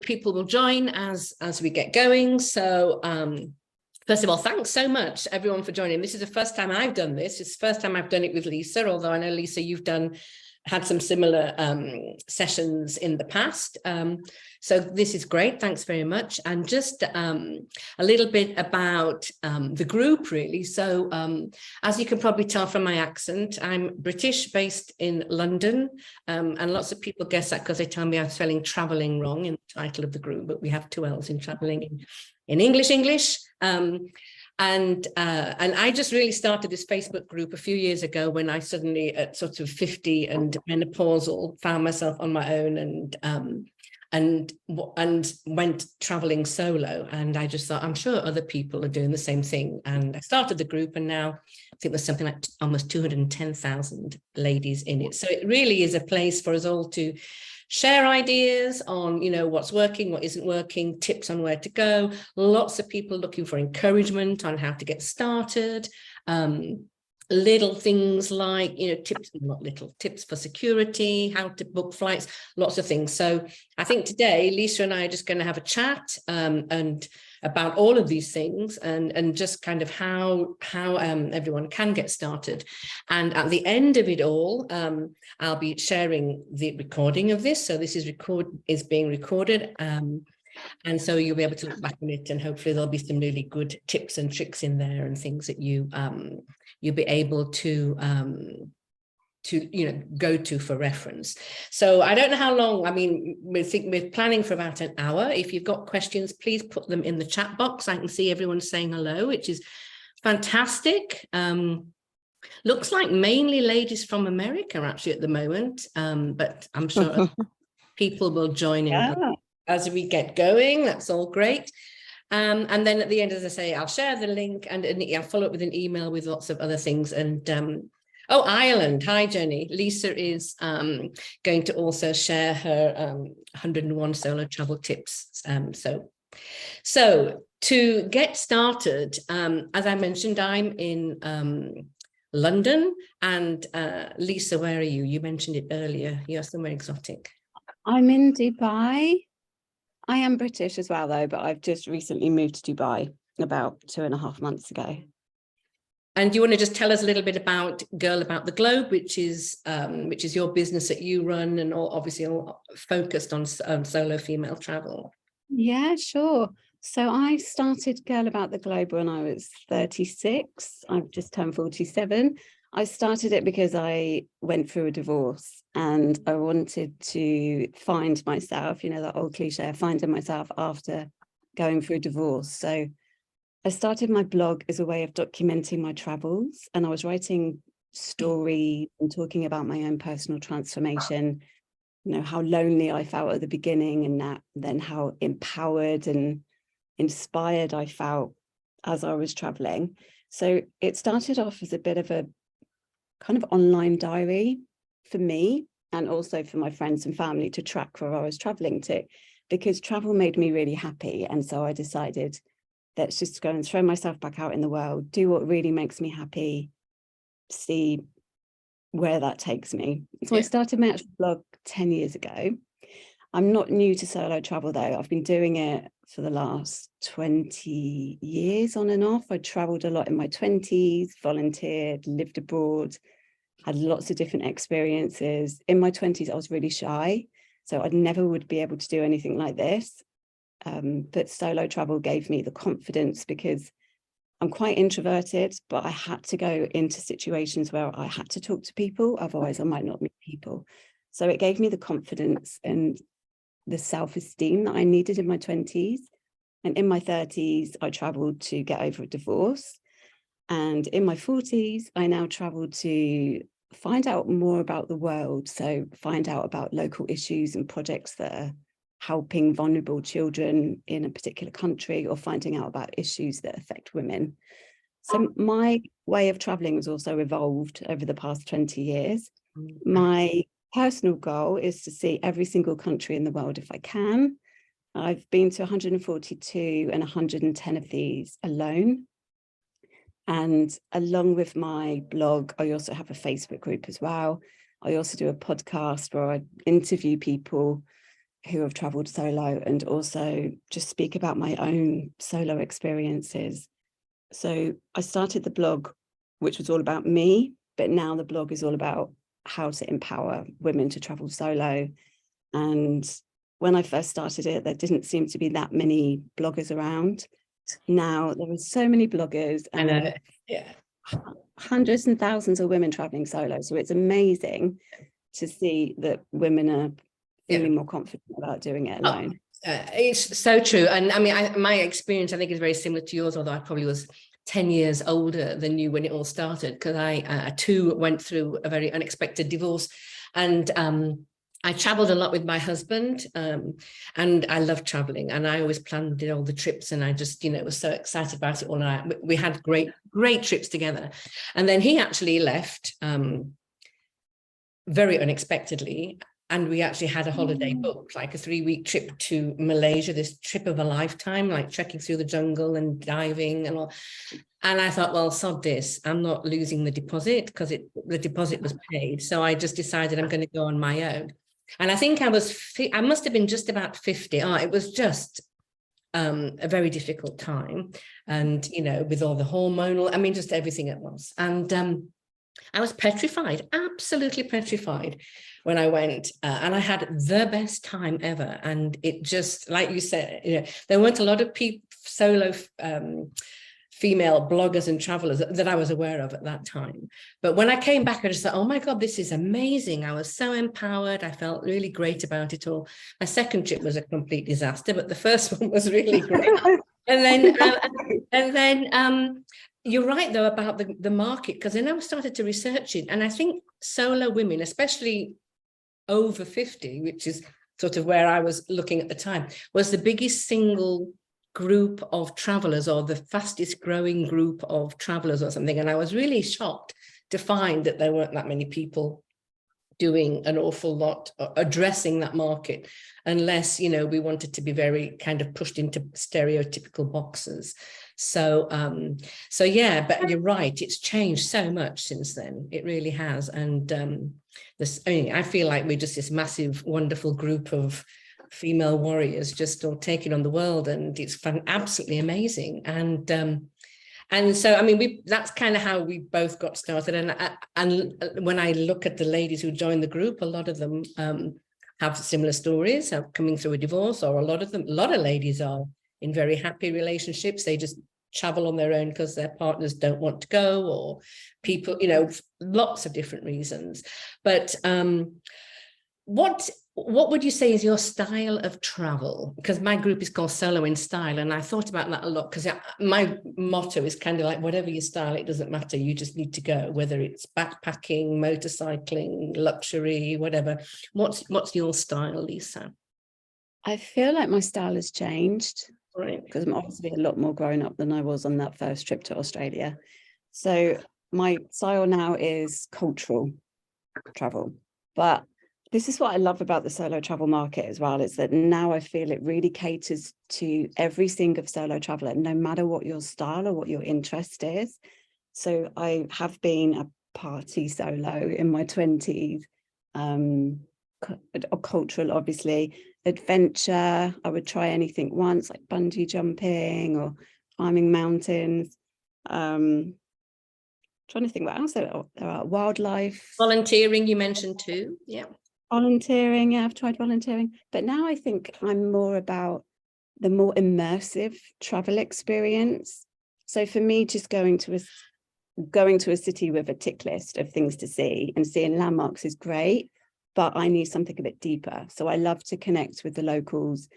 people will join as we get going. So first of all, thanks so much everyone for joining. This is the first time I've done this. It's the first time I've done it with Lisa, although I know, Lisa, you've had some similar sessions in the past. So this is great. Thanks very much. And just a little bit about the group, really. So as you can probably tell from my accent, I'm British, based in London. And lots of people guess that because they tell me I'm spelling traveling wrong in the title of the group, but we have 2 L's in traveling in English. And I just really started this Facebook group a few years ago when I suddenly, at sort of 50 and menopausal, found myself on my own and went traveling solo. And I just thought, I'm sure other people are doing the same thing. And I started the group, and now I think there's something like almost 210,000 ladies in it. So it really is a place for us all to share ideas on, what's working, what isn't working, tips on where to go. Lots of people looking for encouragement on how to get started. Little things like, tips for security, how to book flights, lots of things. So I think today, Lisa and I are just going to have a chat and about all of these things and just kind of how everyone can get started. And at the end of it all, I'll be sharing the recording of this. So this is being recorded. And so you'll be able to look back on it, and hopefully there'll be some really good tips and tricks in there and things that you'll be able to go to for reference. So I don't know how long. I mean, we're planning for about an hour. If you've got questions, please put them in the chat box. I can see everyone saying hello, which is fantastic. Looks like mainly ladies from America actually at the moment, but I'm sure people will join in as we get going. That's all great. And then at the end, as I say, I'll share the link and I'll follow up with an email with lots of other things. And Ireland. Hi, Jenny. Lisa is going to also share her 101 solo travel tips. So to get started, as I mentioned, I'm in London. And Lisa, where are you? You mentioned it earlier. You're somewhere exotic. I'm in Dubai. I am British as well, though, but I've just recently moved to Dubai about 2.5 months ago. And you want to just tell us a little bit about Girl About the Globe, which is your business that you run, and obviously all focused on solo female travel. Yeah, sure. So I started Girl About the Globe when I was 36. I've just turned 47. I started it because I went through a divorce and I wanted to find myself, that old cliche of finding myself after going through a divorce. So I started my blog as a way of documenting my travels, and I was writing stories and talking about my own personal transformation, how lonely I felt at the beginning, and then how empowered and inspired I felt as I was traveling. So it started off as a bit of a kind of online diary for me, and also for my friends and family to track where I was traveling to, because travel made me really happy. And so I decided, let's just go and throw myself back out in the world, do what really makes me happy, see where that takes me. So I started my actual blog 10 years ago. I'm not new to solo travel, though. I've been doing it for the last 20 years on and off. I traveled a lot in my 20s, volunteered, lived abroad, had lots of different experiences. In my 20s, I was really shy, so I never would be able to do anything like this. But solo travel gave me the confidence, because I'm quite introverted, but I had to go into situations where I had to talk to people, otherwise I might not meet people. So it gave me the confidence and the self-esteem that I needed in my 20s. And in my 30s, I traveled to get over a divorce. And in my 40s, I now travel to find out more about the world. So find out about local issues and projects that are helping vulnerable children in a particular country, or finding out about issues that affect women. So my way of traveling has also evolved over the past 20 years. My personal goal is to see every single country in the world if I can. I've been to 142, and 110 of these alone. And along with my blog, I also have a Facebook group as well. I also do a podcast where I interview people who have traveled solo, and also just speak about my own solo experiences. So I started the blog, which was all about me, but now the blog is all about how to empower women to travel solo. And when I first started it, there didn't seem to be that many bloggers around. Now there are so many bloggers, and I know. Yeah. hundreds and thousands of women traveling solo. So it's amazing to see that women are feeling more confident about doing it alone. It's so true. And I mean, my experience, I think, is very similar to yours, although I probably was 10 years older than you when it all started, because I too went through a very unexpected divorce. And I traveled a lot with my husband, and I love traveling, and I always planned all the trips, and I just, was so excited about it all night. We had great trips together. And then he actually left very unexpectedly. And we actually had a holiday booked, like a 3-week trip to Malaysia, this trip of a lifetime, like trekking through the jungle and diving and all. And I thought, well, sod this, I'm not losing the deposit, because the deposit was paid. So I just decided I'm going to go on my own. And I think I must have been just about 50. It was just a very difficult time. And, with all the hormonal, I mean, just everything at once. And I was petrified, absolutely petrified when I went, and I had the best time ever. And it just, like you said, there weren't a lot of solo female bloggers and travelers that I was aware of at that time. But when I came back, I just thought, oh my God, this is amazing. I was so empowered. I felt really great about it all. My second trip was a complete disaster, but the first one was really great. And then, you're right, though, about the market, because then I started to research it. And I think solo women, especially over 50, which is sort of where I was looking at the time, was the biggest single group of travelers, or the fastest growing group of travelers or something. And I was really shocked to find that there weren't that many people doing an awful lot, addressing that market, unless, we wanted to be very kind of pushed into stereotypical boxes. So yeah, but you're right, it's changed so much since then. It really has. And I feel like we're just this massive, wonderful group of female warriors just all taking on the world, and it's absolutely amazing. And so, I mean, that's kind of how we both got started. And when I look at the ladies who joined the group, a lot of them have similar stories of coming through a divorce, or a lot of ladies are in very happy relationships. They just travel on their own because their partners don't want to go, or people, lots of different reasons. But what would you say is your style of travel? Because my group is called Solo in Style, and I thought about that a lot, because my motto is kind of like, whatever your style, it doesn't matter, you just need to go, whether it's backpacking, motorcycling, luxury, whatever. What's your style, Lisa? I feel like my style has changed, right? Because I'm obviously a lot more grown up than I was on that first trip to Australia. So my style now is cultural travel. But this is what I love about the solo travel market as well, is that now I feel it really caters to every single solo traveler, no matter what your style or what your interest is. So I have been a party solo in my 20s, cultural, obviously, adventure. I would try anything once, like bungee jumping or climbing mountains. Trying to think what else there are. Wildlife. Volunteering, you mentioned too. Yeah. Volunteering, yeah, I've tried volunteering. But now I think I'm more about the more immersive travel experience. So for me, just going to a city with a tick list of things to see and seeing landmarks is great, but I need something a bit deeper. So I love to connect with the locals,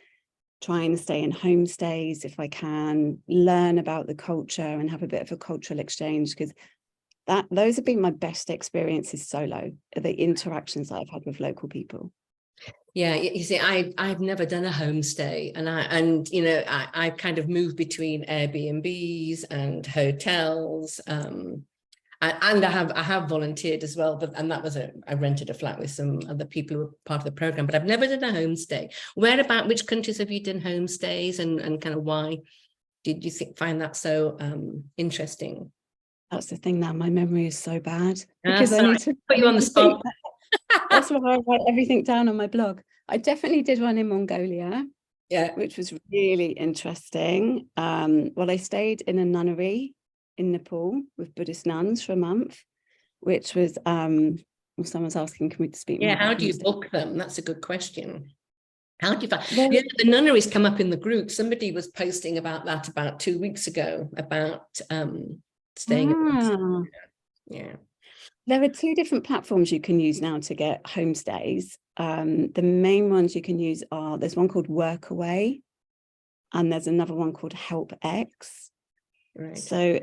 try and stay in homestays if I can, learn about the culture and have a bit of a cultural exchange, because those have been my best experiences solo, the interactions that I've had with local people. Yeah, you see, I've never done a homestay, and I kind of moved between Airbnbs and hotels, and I have volunteered as well, and that was I rented a flat with some other people who were part of the program, but I've never done a homestay. Which countries have you done homestays, and kind of why did you find that so interesting? That's the thing now, my memory is so bad, because I need to put you on the spot. That's why I write everything down on my blog. I definitely did one in Mongolia, Yeah. which was really interesting. Well, I stayed in a nunnery in Nepal with Buddhist nuns for a month, which was, well, someone's asking, can we speak more Yeah, about how do you homestay? book them? That's a good question. How do you find? Well, Yeah, the nunneries come up in the group. Somebody was posting about that about 2 weeks ago, about staying at ah, yeah. there are two different platforms you can use now to get homestays. The main ones you can use are, there's one called Workaway, and there's another one called HelpX. Right. So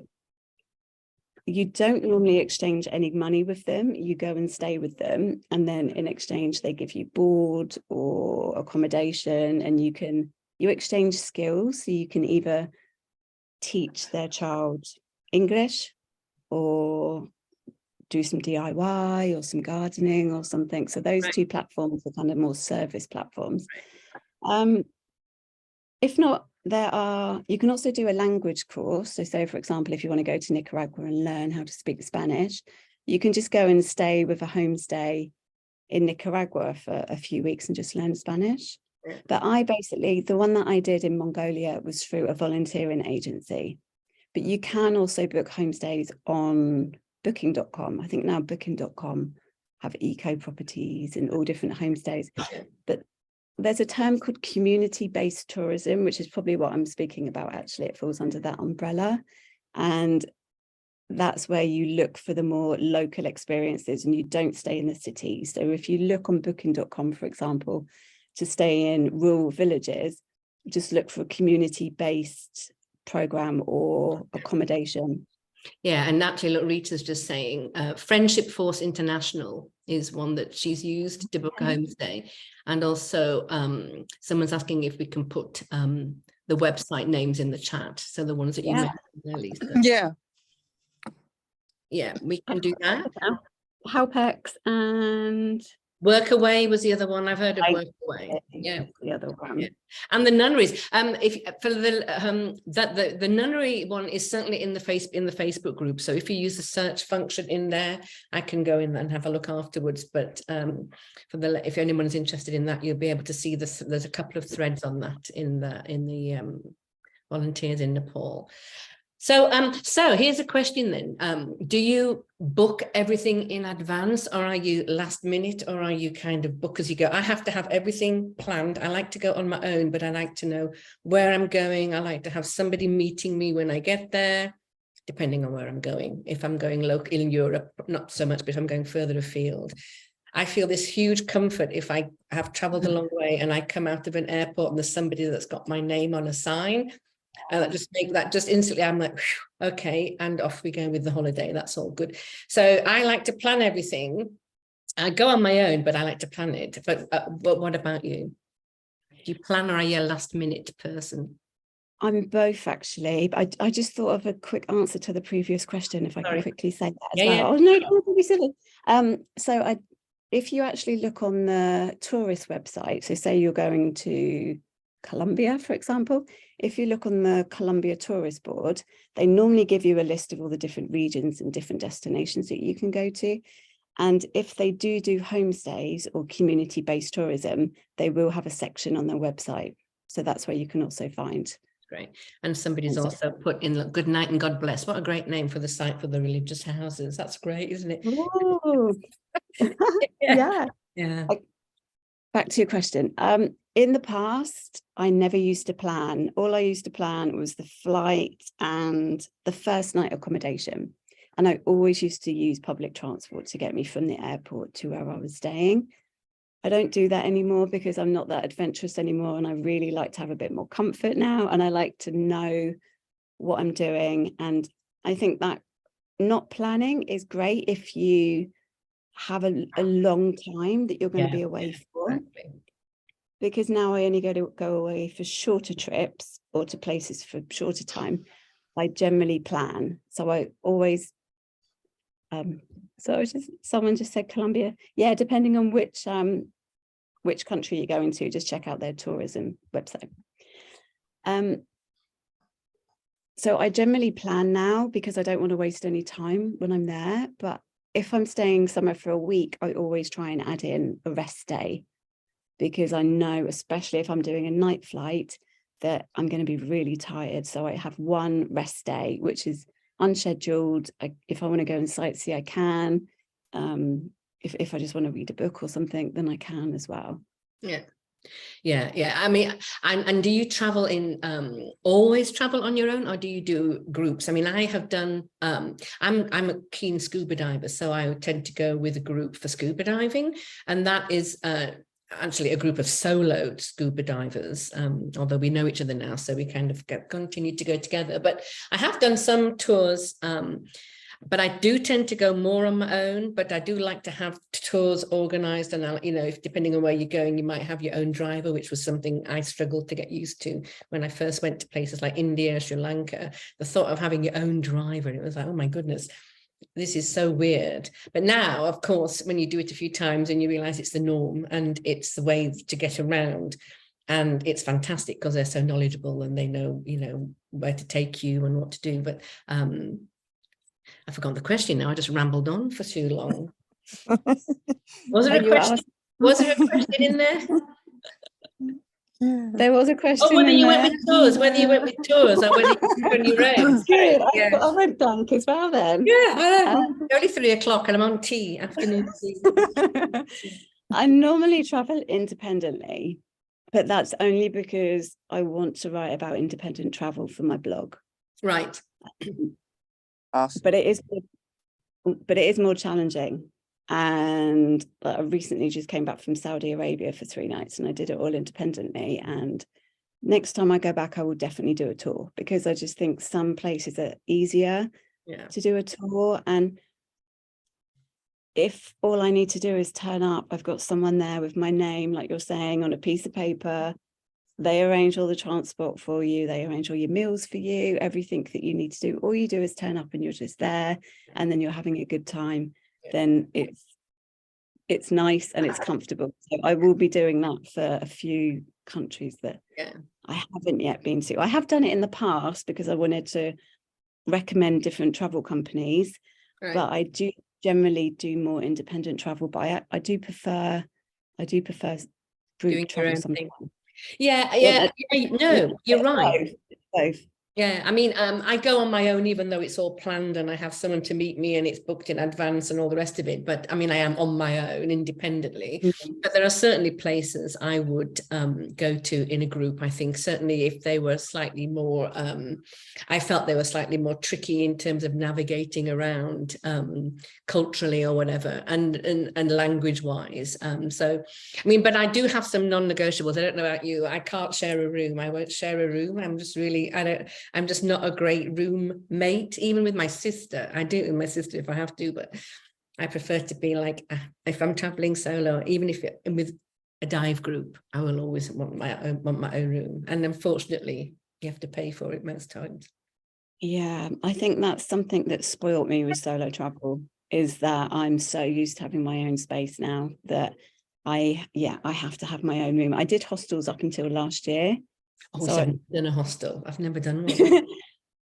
you don't normally exchange any money with them. You go and stay with them, and then in exchange they give you board or accommodation, and you exchange skills. So you can either teach their child English or do some DIY or some gardening or something. So those Right. two platforms are kind of more service platforms. If not, you can also do a language course. So say, for example, if you want to go to Nicaragua and learn how to speak Spanish, you can just go and stay with a homestay in Nicaragua for a few weeks and just learn Spanish. Yeah. But the one that I did in Mongolia was through a volunteering agency. But you can also book homestays on booking.com. I think now booking.com have eco properties and all different homestays. But there's a term called community-based tourism, which is probably what I'm speaking about. Actually, it falls under that umbrella. And that's where you look for the more local experiences and you don't stay in the city. So if you look on booking.com, for example, to stay in rural villages, just look for a community-based program or accommodation. Yeah, and naturally, look, Rita's just saying Friendship Force International is one that she's used to book a homestay. And also someone's asking if we can put the website names in the chat. So the ones that you mentioned there, Lisa. Yeah. Yeah, we can do that. HelpX and Workaway was the other one. I've heard of Workaway. Yeah, the other one. Yeah. And the nunneries. If for the nunnery one is certainly in the Facebook group. So if you use the search function in there, I can go in and have a look afterwards. But if anyone's interested in that, you'll be able to see this. There's a couple of threads on that in the volunteers in Nepal. So here's a question then. Do you book everything in advance, or are you last minute, or are you kind of book as you go? I have to have everything planned. I like to go on my own, but I like to know where I'm going. I like to have somebody meeting me when I get there, depending on where I'm going. If I'm going local in Europe, not so much, but if I'm going further afield. I feel this huge comfort if I have traveled a long way and I come out of an airport and there's somebody that's got my name on a sign. That just instantly, I'm like, okay, and off we go with the holiday. That's all good. So I like to plan everything. I go on my own, but I like to plan it. But what about you? Do you plan, or are you a last minute person? I'm both, actually. But I just thought of a quick answer to the previous question, if I can quickly say that as well. Yeah. Oh no, don't be silly. So if you actually look on the tourist website, so say you're going to Colombia, for example, if you look on the Colombia Tourist Board, they normally give you a list of all the different regions and different destinations that you can go to. And if they do homestays or community-based tourism, they will have a section on their website. So that's where you can also find. Great. And somebody's also put in good night and God bless. What a great name for the site for the religious houses. That's great, isn't it? Oh. Yeah. Back to your question. In the past, I never used to plan. All I used to plan was the flight and the first night accommodation. And I always used to use public transport to get me from the airport to where I was staying. I don't do that anymore because I'm not that adventurous anymore. And I really like to have a bit more comfort now. And I like to know what I'm doing. And I think that not planning is great if you have a long time that you're going to be away for. Exactly. Because now I only go away for shorter trips or to places for shorter time. I generally plan. So I always, someone just said Colombia. Yeah, depending on which country you're going to, just check out their tourism website. So I generally plan now because I don't want to waste any time when I'm there. But if I'm staying somewhere for a week, I always try and add in a rest day, because I know, especially if I'm doing a night flight, that I'm going to be really tired. So I have one rest day, which is unscheduled. If I want to go and sightsee, I can. If I just want to read a book or something, then I can as well. Yeah. I mean, and do you travel in always travel on your own, or do you do groups? I mean, I have done I'm a keen scuba diver, so I tend to go with a group for scuba diving, and that is actually a group of solo scuba divers, although we know each other now, so we kind of continue to go together. But I have done some tours, but I do tend to go more on my own, but I do like to have tours organized. And, if depending on where you're going, you might have your own driver, which was something I struggled to get used to when I first went to places like India, Sri Lanka. The thought of having your own driver, it was like, oh my goodness, this is so weird. But now, of course, when you do it a few times and you realize it's the norm and it's the way to get around, and it's fantastic because they're so knowledgeable and they know, where to take you and what to do. But I forgot the question now. I just rambled on for too long. Was there a question? Was there a question in there? There was a question. Oh, whether you went with tours, or whether you went on your own. Yeah. I went blank as well then. Yeah, it's only 3 o'clock and I'm on tea, afternoon tea. I normally travel independently, but that's only because I want to write about independent travel for my blog. Right. Awesome. But it is more challenging. And I recently just came back from Saudi Arabia for 3 nights, and I did it all independently. And next time I go back, I will definitely do a tour, because I just think some places are easier to do a tour. And if all I need to do is turn up, I've got someone there with my name, like you're saying, on a piece of paper. They arrange all the transport for you. They arrange all your meals for you, everything that you need to do. All you do is turn up and you're just there, and then you're having a good time. Then it's nice and it's comfortable. So I will be doing that for a few countries that I haven't yet been to. I have done it in the past because I wanted to recommend different travel companies, but I do generally do more independent travel. But I do prefer group travel sometimes. No, you're right. Both. Yeah, I mean, I go on my own, even though it's all planned and I have someone to meet me and it's booked in advance and all the rest of it. But I mean, I am on my own independently. But there are certainly places I would go to in a group. I think certainly if they were slightly more, I felt they were slightly more tricky in terms of navigating around culturally or whatever, and language wise. So, I mean, but I do have some non-negotiables. I don't know about you. I can't share a room. I won't share a room. I'm just not a great roommate, even with my sister. I do it with my sister if I have to, but I prefer to be like, if I'm traveling solo, even if I'm with a dive group, I will always want my own room. And unfortunately, you have to pay for it most times. Yeah, I think that's something that spoiled me with solo travel, is that I'm so used to having my own space now that I have to have my own room. I did hostels up until last year. Oh, so I've done a hostel. I've never done one.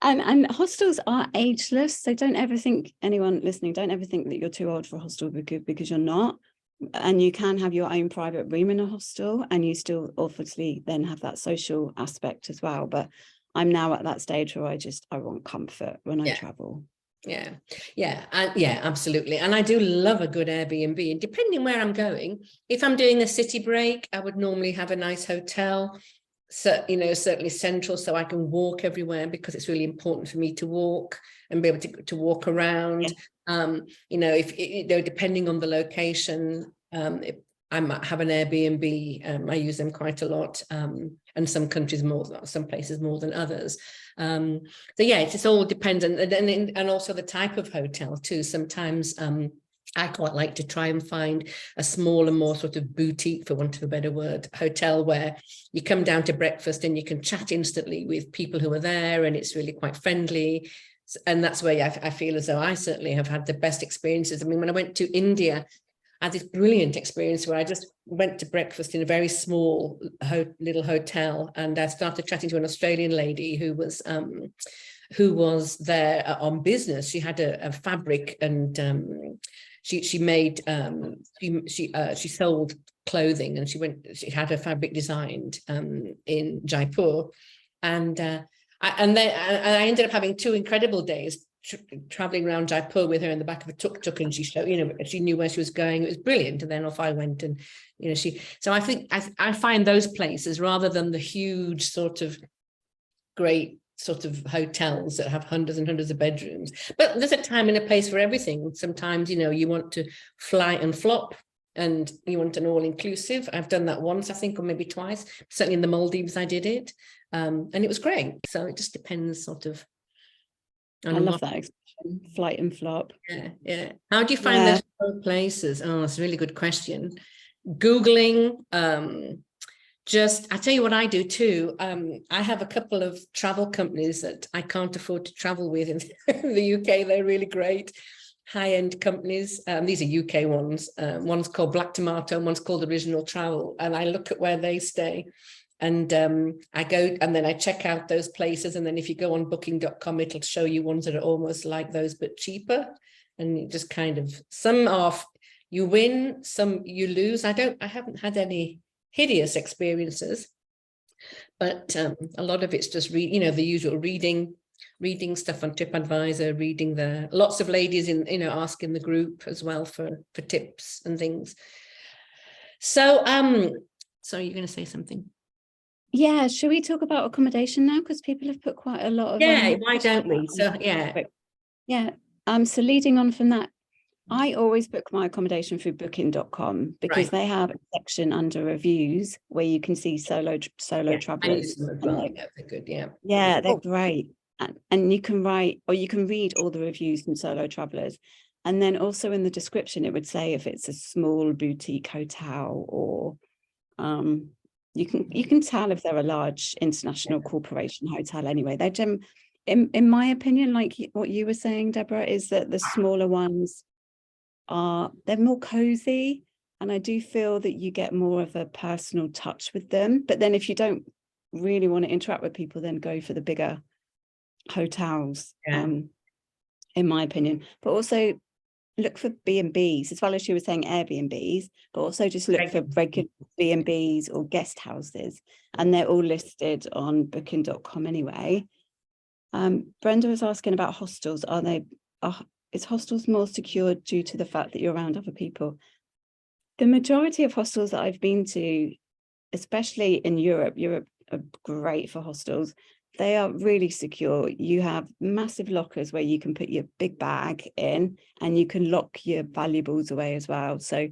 And hostels are ageless. So don't ever think, anyone listening, don't ever think that you're too old for a hostel, because you're not. And you can have your own private room in a hostel, and you still obviously then have that social aspect as well. But I'm now at that stage where I want comfort when I travel. Absolutely. And I do love a good Airbnb, and depending where I'm going, if I'm doing a city break, I would normally have a nice hotel. So, certainly central, so I can walk everywhere, because it's really important for me to walk and be able to walk around. If depending on the location, if I might have an Airbnb. I use them quite a lot, and some countries more, some places more than others. So it just all depends, and also the type of hotel too. Sometimes I quite like to try and find a smaller, more sort of boutique, for want of a better word, hotel where you come down to breakfast and you can chat instantly with people who are there, and it's really quite friendly. And that's where I feel as though I certainly have had the best experiences. I mean, when I went to India, I had this brilliant experience where I just went to breakfast in a very small little hotel, and I started chatting to an Australian lady who was there on business. She had a fabric, and she made she sold clothing, and she had her fabric designed in Jaipur, and I ended up having 2 incredible days traveling around Jaipur with her in the back of a tuk-tuk, and she showed, she knew where she was going. It was brilliant. And then off I went, and so I think I find those places, rather than the huge sort of great sort of hotels that have hundreds and hundreds of bedrooms, but there's a time and a place for everything. Sometimes you want to fly and flop, and you want an all-inclusive. I've done that once, I think, or maybe twice. Certainly in the Maldives I did it, and it was great. So it just depends sort of. I love that expression, flight and flop. Yeah. How do you find those places? Oh, that's a really good question. Googling, I tell you what I do too. I have a couple of travel companies that I can't afford to travel with in the UK. They're really great, high-end companies. These are UK ones. One's called Black Tomato, one's called Original Travel. And I look at where they stay. And I go, and then I check out those places. And then if you go on booking.com, it'll show you ones that are almost like those, but cheaper. And you just kind of, some off, you win, some you lose. I haven't had any hideous experiences, but a lot of it's just the usual reading stuff on TripAdvisor, reading lots of ladies in, asking the group as well for tips and things. So, so you're going to say something? Yeah, should we talk about accommodation now? Because people have put quite a lot of why don't we? So so leading on from that, I always book my accommodation through booking.com because they have a section under reviews where you can see solo travelers. They're good, yeah, they're great, and you can write, or you can read all the reviews from solo travelers, and then also in the description it would say if it's a small boutique hotel, or you can tell if they're a large international corporation hotel. Anyway, they're in my opinion, like what you were saying, Deborah, is that the smaller ones they're more cozy, and I do feel that you get more of a personal touch with them. But then if you don't really want to interact with people, then go for the bigger hotels, in my opinion. But also look for B&Bs, as well as you were saying Airbnbs, but also just look for regular B&Bs or guest houses, and they're all listed on booking.com anyway. Brenda was asking about hostels. Is hostels more secure due to the fact that you're around other people? The majority of hostels that I've been to, especially in Europe are great for hostels. They are really secure. You have massive lockers where you can put your big bag in, and you can lock your valuables away as well. So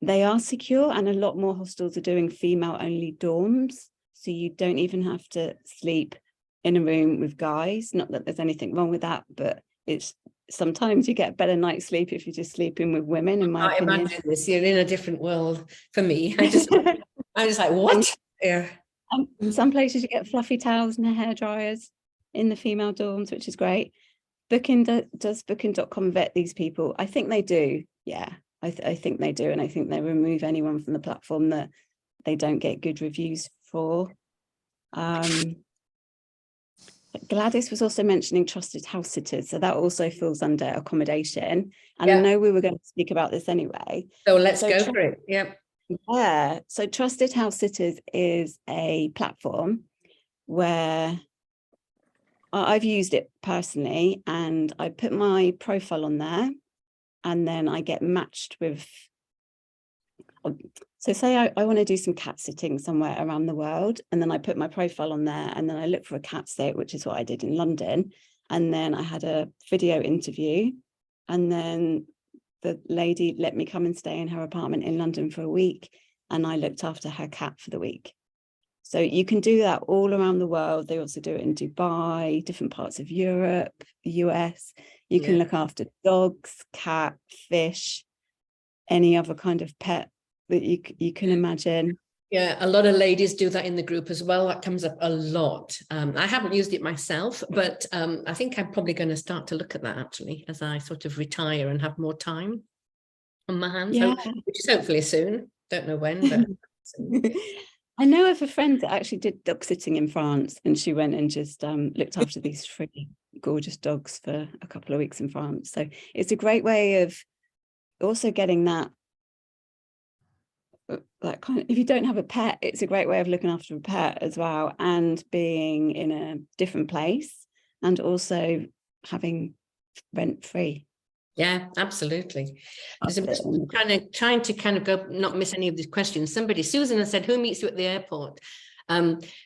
they are secure, and a lot more hostels are doing female-only dorms. So you don't even have to sleep in a room with guys. Not that there's anything wrong with that, but it's sometimes you get a better night's sleep if you're just sleeping with women, in my opinion. Imagine this, you're in a different world for me. I was like, what? Yeah. Some places you get fluffy towels and hair dryers in the female dorms, which is great. Does booking.com vet these people? I think they do. Yeah, I think they do. And I think they remove anyone from the platform that they don't get good reviews for. Gladys was also mentioning trusted house sitters. So that also falls under accommodation. And I know we were going to speak about this anyway. So let's go for it. Yep. Yeah, so Trusted House Sitters is a platform where I've used it personally, and I put my profile on there, and then I get matched with, so say I want to do some cat sitting somewhere around the world, and then I put my profile on there, and then I look for a cat sit, which is what I did in London, and then I had a video interview, and then the lady let me come and stay in her apartment in London for a week, and I looked after her cat for the week. So you can do that all around the world. They also do it in Dubai, different parts of Europe, the US. You can look after dogs, cat, fish, any other kind of pet that you can imagine. Yeah, a lot of ladies do that in the group as well. That comes up a lot. I haven't used it myself, but I think I'm probably going to start to look at that actually as I sort of retire and have more time on my hands, which is hopefully soon. Don't know when, but soon. I know of a friend that actually did dog sitting in France, and she went and just looked after these 3 gorgeous dogs for a couple of weeks in France. So it's a great way of also getting that kind of, if you don't have a pet, it's a great way of looking after a pet as well, and being in a different place, and also having rent free. Yeah, absolutely. There's a kind of trying to kind of go, not miss any of these questions. Susan has said, who meets you at the airport?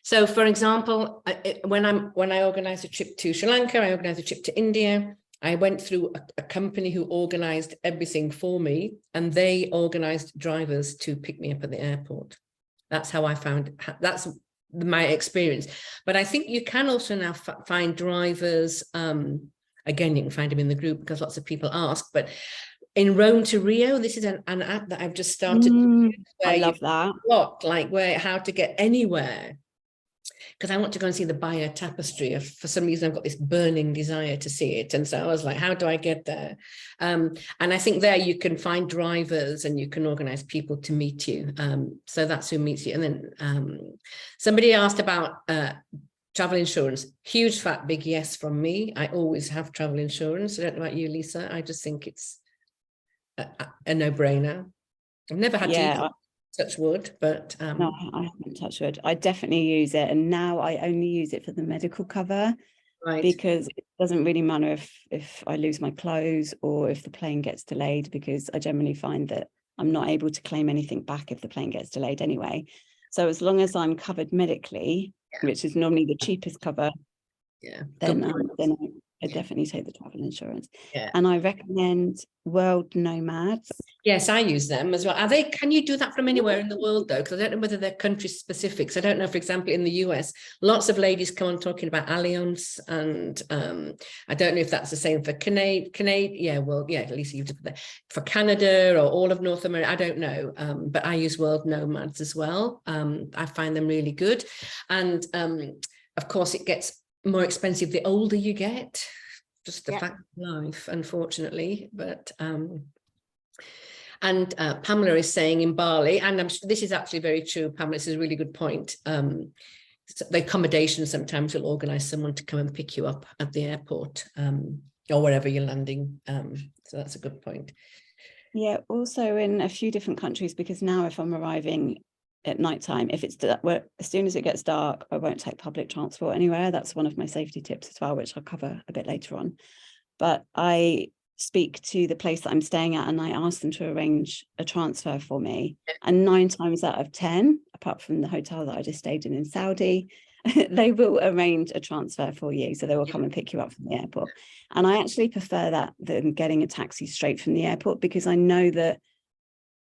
So for example, when I organized a trip to Sri Lanka, I organized a trip to India, I went through a company who organized everything for me, and they organized drivers to pick me up at the airport. That's how I found, that's my experience. But I think you can also now find drivers, again, you can find them in the group because lots of people ask, but in Rome to Rio, this is an app that I've just started. I love that. How to get anywhere. Because I want to go and see the Bayer tapestry. For some reason, I've got this burning desire to see it. And so I was like, how do I get there? And I think there you can find drivers and you can organize people to meet you. So that's who meets you. And then somebody asked about travel insurance. Huge fat big yes from me. I always have travel insurance. I don't know about you, Lisa. I just think it's a no-brainer. I've never had to touch wood, but no, I haven't touched wood. I definitely use it, and now I only use it for the medical cover, right? Because it doesn't really matter if I lose my clothes or if the plane gets delayed, because I generally find that I'm not able to claim anything back if the plane gets delayed anyway. So as long as I'm covered medically, which is normally the cheapest cover, then I definitely take the travel insurance. And I recommend World Nomads. Yes, I use them as well. Can you do that from anywhere in the world though? Because I don't know whether they're country specific. I don't know, for example, in the US, lots of ladies come on talking about Allianz, and I don't know if that's the same for Canada. Lisa, you've done that for Canada or all of North America. I don't know, but I use World Nomads as well. I find them really good. And of course, it gets more expensive the older you get, just the fact of life, unfortunately. But Pamela is saying in Bali, and this is actually very true, Pamela, this is a really good point. So the accommodation sometimes will organize someone to come and pick you up at the airport, or wherever you're landing. So that's a good point. Yeah, also in a few different countries, because now if I'm arriving at nighttime, if it's as soon as it gets dark, I won't take public transport anywhere. That's one of my safety tips as well, which I'll cover a bit later on. But I speak to the place that I'm staying at and I ask them to arrange a transfer for me. And 9 times out of 10, apart from the hotel that I just stayed in Saudi, they will arrange a transfer for you. So they will come and pick you up from the airport. And I actually prefer that than getting a taxi straight from the airport, because I know that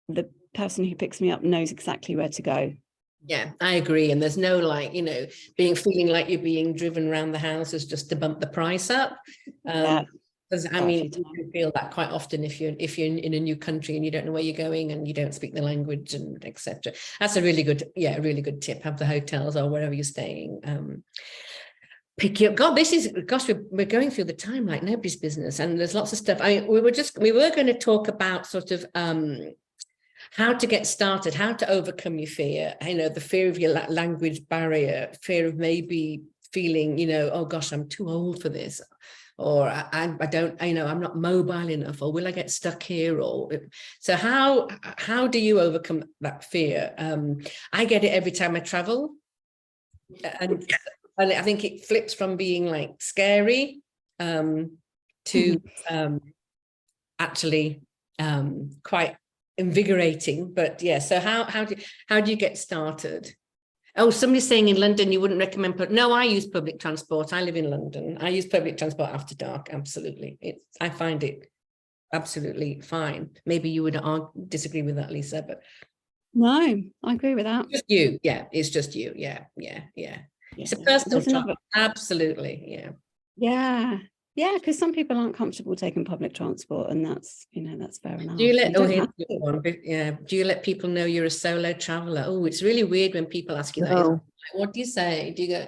the person who picks me up knows exactly where to go. Yeah, I agree. And there's no feeling like you're being driven around the houses just to bump the price up. Because I mean, you can feel that quite often if you're in a new country and you don't know where you're going and you don't speak the language and etc. That's a really good tip. Have the hotels or wherever you're staying. Pick you up. God, we're going through the time like nobody's business, and there's lots of stuff. I mean, we were going to talk about sort of how to get started, how to overcome your fear, the fear of your language barrier, fear of maybe feeling, oh gosh, I'm too old for this, or I don't, I'm not mobile enough, or will I get stuck here? Or so how do you overcome that fear? I get it every time I travel, and I think it flips from being like scary to actually quite invigorating. But yeah, so how do you get started? Oh, somebody's saying in London you wouldn't recommend, but no, I use public transport. I live in London. I use public transport after dark. Absolutely. I find it absolutely fine. Maybe you would disagree with that, Lisa, but no, I agree with that. Just you. Yeah, it's just you. Yeah. It's a personal choice. Absolutely. Yeah, because some people aren't comfortable taking public transport, and that's fair enough. Do you let people know you're a solo traveler? Oh, it's really weird when people ask you that. Like, what do you say? Do you go?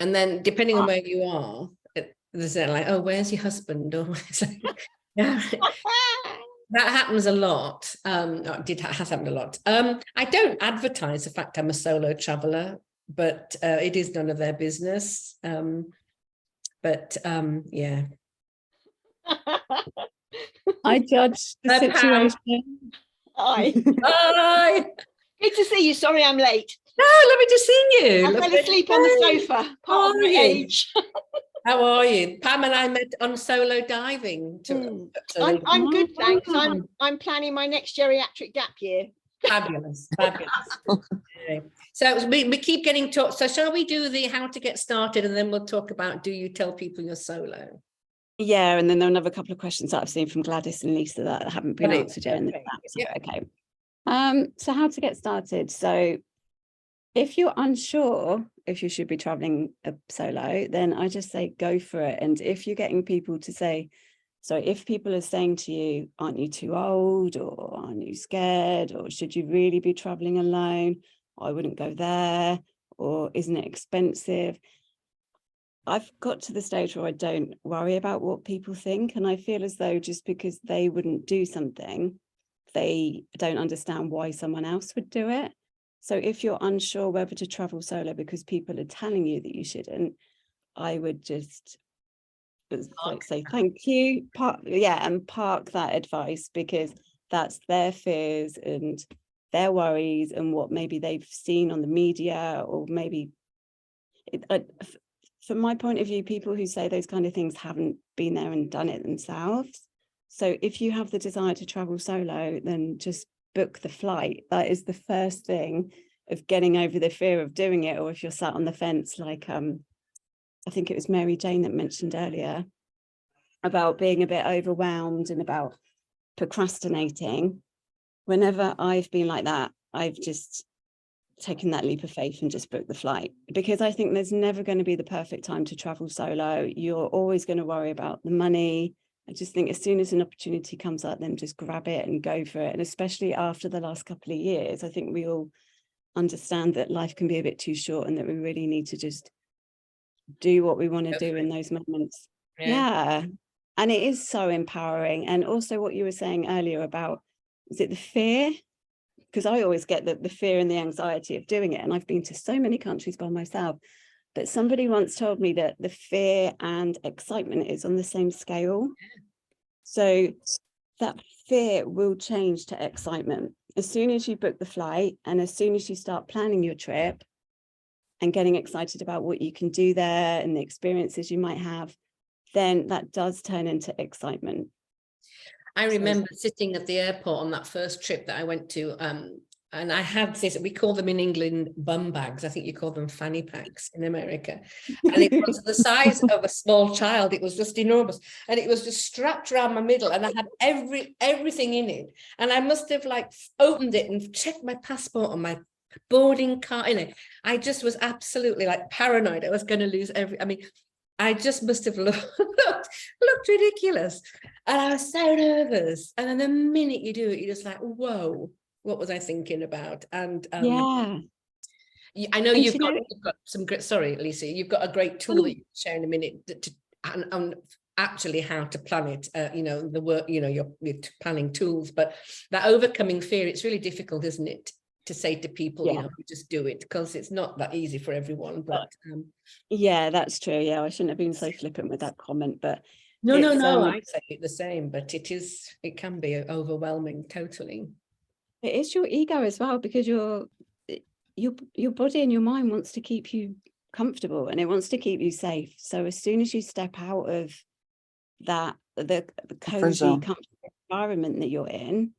And then depending on where you are, there's like, oh, where's your husband? Or yeah. That happens a lot. Has happened a lot. I don't advertise the fact I'm a solo traveler, but it is none of their business. Yeah. I judge the Pam. situation. Hi. Hi. Good to see you. Sorry I'm late. No, lovely to see you. I fell asleep on the sofa, part of my age. How are you? Pam and I met on solo diving. I'm good, thanks. I'm planning my next geriatric gap year. Fabulous, fabulous. So we keep getting taught. So shall we do the how to get started, and then we'll talk about, do you tell people you're solo? Yeah, and then there are another couple of questions that I've seen from Gladys and Lisa that haven't been answered yet in the chat. Yeah. Okay. So how to get started. So if you're unsure if you should be traveling solo, then I just say go for it. And if you're getting people to say, so if people are saying to you, aren't you too old, or aren't you scared, or should you really be traveling alone? I wouldn't go there, or isn't it expensive? I've got to the stage where I don't worry about what people think. And I feel as though just because they wouldn't do something, they don't understand why someone else would do it. So if you're unsure whether to travel solo because people are telling you that you shouldn't, I would just say thank you, and park that advice, because that's their fears and their worries and what maybe they've seen on the media, or maybe from my point of view, people who say those kind of things haven't been there and done it themselves. So if you have the desire to travel solo, then just book the flight. That is the first thing of getting over the fear of doing it. Or if you're sat on the fence, like I think it was Mary Jane that mentioned earlier about being a bit overwhelmed and about procrastinating. Whenever I've been like that, I've just taken that leap of faith and just booked the flight, because I think there's never going to be the perfect time to travel solo. You're always going to worry about the money. I just think as soon as an opportunity comes up, then just grab it and go for it. And especially after the last couple of years, I think we all understand that life can be a bit too short and that we really need to just do what we want to do in those moments. Yeah. And it is so empowering. And also what you were saying earlier about, is it the fear? Because I always get the fear and the anxiety of doing it. And I've been to so many countries by myself. But somebody once told me that the fear and excitement is on the same scale. So that fear will change to excitement. As soon as you book the flight and as soon as you start planning your trip and getting excited about what you can do there and the experiences you might have, then that does turn into excitement. I remember sitting at the airport on that first trip that I went to, and I had this, we call them in England bum bags. I think you call them fanny packs in America. And it was the size of a small child. It was just enormous. And it was just strapped around my middle, and I had everything in it. And I must have like opened it and checked my passport and my boarding card. You know, I just was absolutely like paranoid. I was going to lose I just must have looked ridiculous. And I was so nervous. And then the minute you do it, you're just like, whoa, what was I thinking about? And yeah, I know you've got some great, sorry, Lisa, you've got a great tool that you can share in a minute on actually how to plan it, the work, your planning tools, but that overcoming fear, it's really difficult, isn't it? To say to people, just do it, because it's not that easy for everyone. But yeah, that's true. Yeah, I shouldn't have been so flippant with that comment, but no, I say it the same, but it can be overwhelming, totally. It is your ego as well, because your body and your mind wants to keep you comfortable and it wants to keep you safe. So as soon as you step out of that, the cozy, comfortable environment that you're in,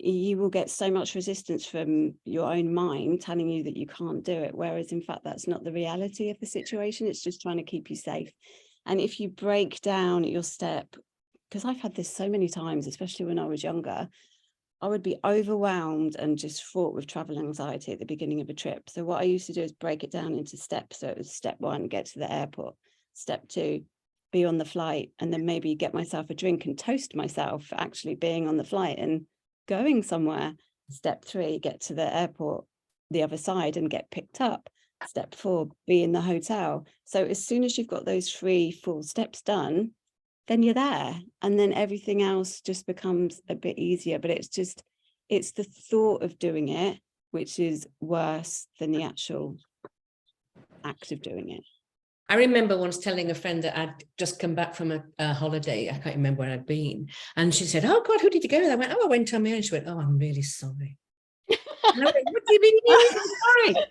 you will get so much resistance from your own mind telling you that you can't do it, whereas in fact that's not the reality of the situation. It's just trying to keep you safe. And if you break down your step, because I've had this so many times, especially when I was younger, I would be overwhelmed and just fraught with travel anxiety at the beginning of a trip. So what I used to do is break it down into steps. So it was step 1, get to the airport. Step 2, be on the flight, and then maybe get myself a drink and toast myself for actually being on the flight and going somewhere. Step 3, get to the airport, the other side, and get picked up. Step 4, be in the hotel. So as soon as you've got those 3 full steps done, then you're there, and then everything else just becomes a bit easier. But it's the thought of doing it which is worse than the actual act of doing it. I remember once telling a friend that I'd just come back from a holiday. I can't remember where I'd been. And she said, oh God, who did you go with? I went, oh, I went on my own. She went, oh, I'm really sorry. And I went, what do you mean you're really sorry?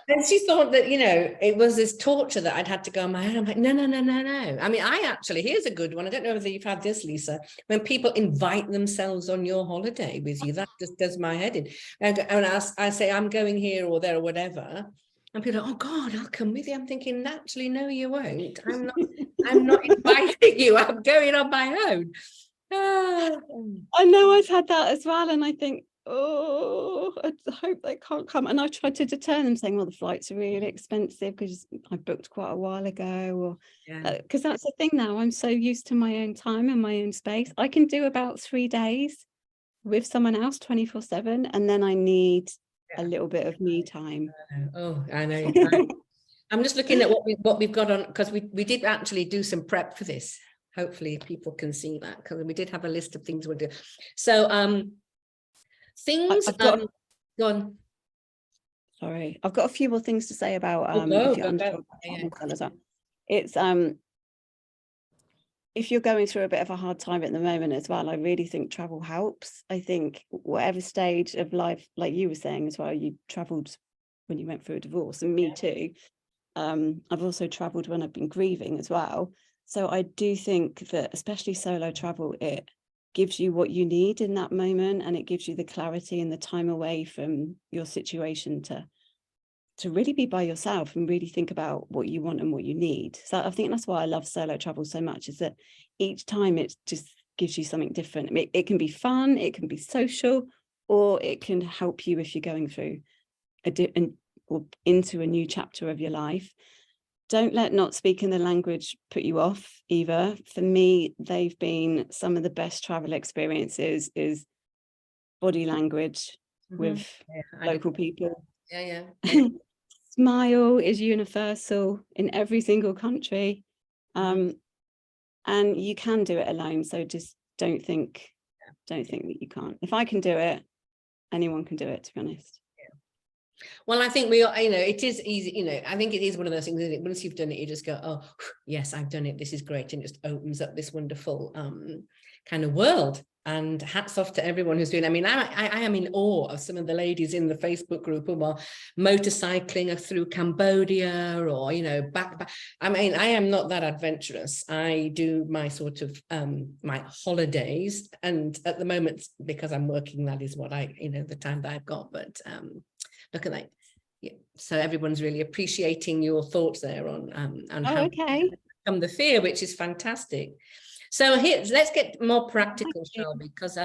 And she thought that, you know, it was this torture that I'd had to go on my own. I'm like, no. I mean, here's a good one. I don't know whether you've had this, Lisa. When people invite themselves on your holiday with you, that just does my head in. And I say, I'm going here or there or whatever. And people are, oh God, I'll come with you. I'm thinking, naturally, no, you won't. I'm not inviting you. I'm going on my own. I know I've had that as well. And I think, oh, I hope they can't come. And I tried to deter them saying, well, the flights are really expensive because I booked quite a while ago, or because that's the thing now. I'm so used to my own time and my own space. I can do about 3 days with someone else 24/7, and then I need a little bit of me time. Oh, I know. I'm just looking at what we've got on, because we did actually do some prep for this. Hopefully people can see that, because we did have a list of things we'll do. So things go on. Sorry, I've got a few more things to say about if you're unsure as well. It's if you're going through a bit of a hard time at the moment as well, I really think travel helps. I think whatever stage of life, like you were saying as well, you traveled when you went through a divorce, and me too. I've also traveled when I've been grieving as well. So I do think that especially solo travel, it gives you what you need in that moment, and it gives you the clarity and the time away from your situation to really be by yourself and really think about what you want and what you need. So I think that's why I love solo travel so much, is that each time it just gives you something different. I mean, it can be fun, it can be social, or it can help you if you're going through or into a new chapter of your life. Don't let not speaking the language put you off either. For me, they've been some of the best travel experiences is body language with local people. Smile is universal in every single country, and you can do it alone. So just don't think that you can't. If I can do it, anyone can do it, to be honest. Well, I think we are, you know, it is easy, you know, I think it is one of those things, isn't it? Once you've done it, you just go, oh, yes, I've done it. This is great. And it just opens up this wonderful kind of world. And hats off to everyone who's doing it. I mean, I am in awe of some of the ladies in the Facebook group who are motorcycling through Cambodia, or, you know, back. I mean, I am not that adventurous. I do my sort of my holidays. And at the moment, because I'm working, that is what the time that I've got. But look at that. Yeah. So everyone's really appreciating your thoughts there on how to overcome the fear, which is fantastic. So here, let's get more practical, shall we? Because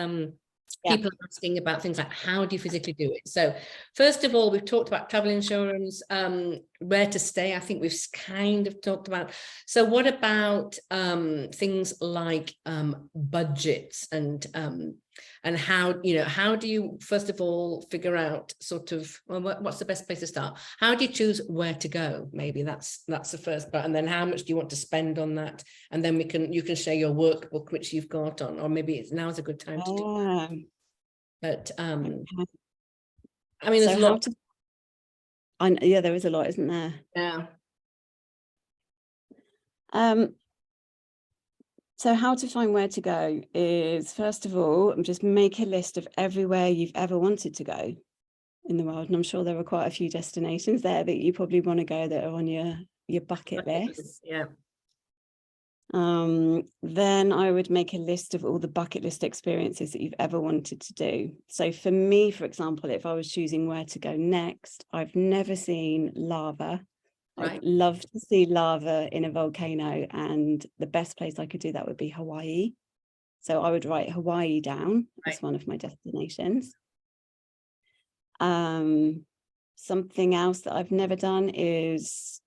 people are asking about things like, how do you physically do it? So first of all, we've talked about travel insurance, where to stay. I think we've kind of talked about. So what about things like budgets and how do you first of all figure out sort of, well, what's the best place to start? How do you choose where to go? Maybe that's the first part. And then how much do you want to spend on that? And then you can share your workbook, which you've got on, or maybe now's a good time to do that. But I mean, there's a lot. There is a lot, isn't there? Yeah. So how to find where to go is, first of all, just make a list of everywhere you've ever wanted to go in the world. And I'm sure there are quite a few destinations there that you probably want to go that are on your bucket list. Yeah. Then I would make a list of all the bucket list experiences that you've ever wanted to do. So for me, for example, if I was choosing where to go next, I've never seen lava. Right. I'd love to see lava in a volcano, and the best place I could do that would be Hawaii. So I would write Hawaii down as one of my destinations. Something else that I've never done is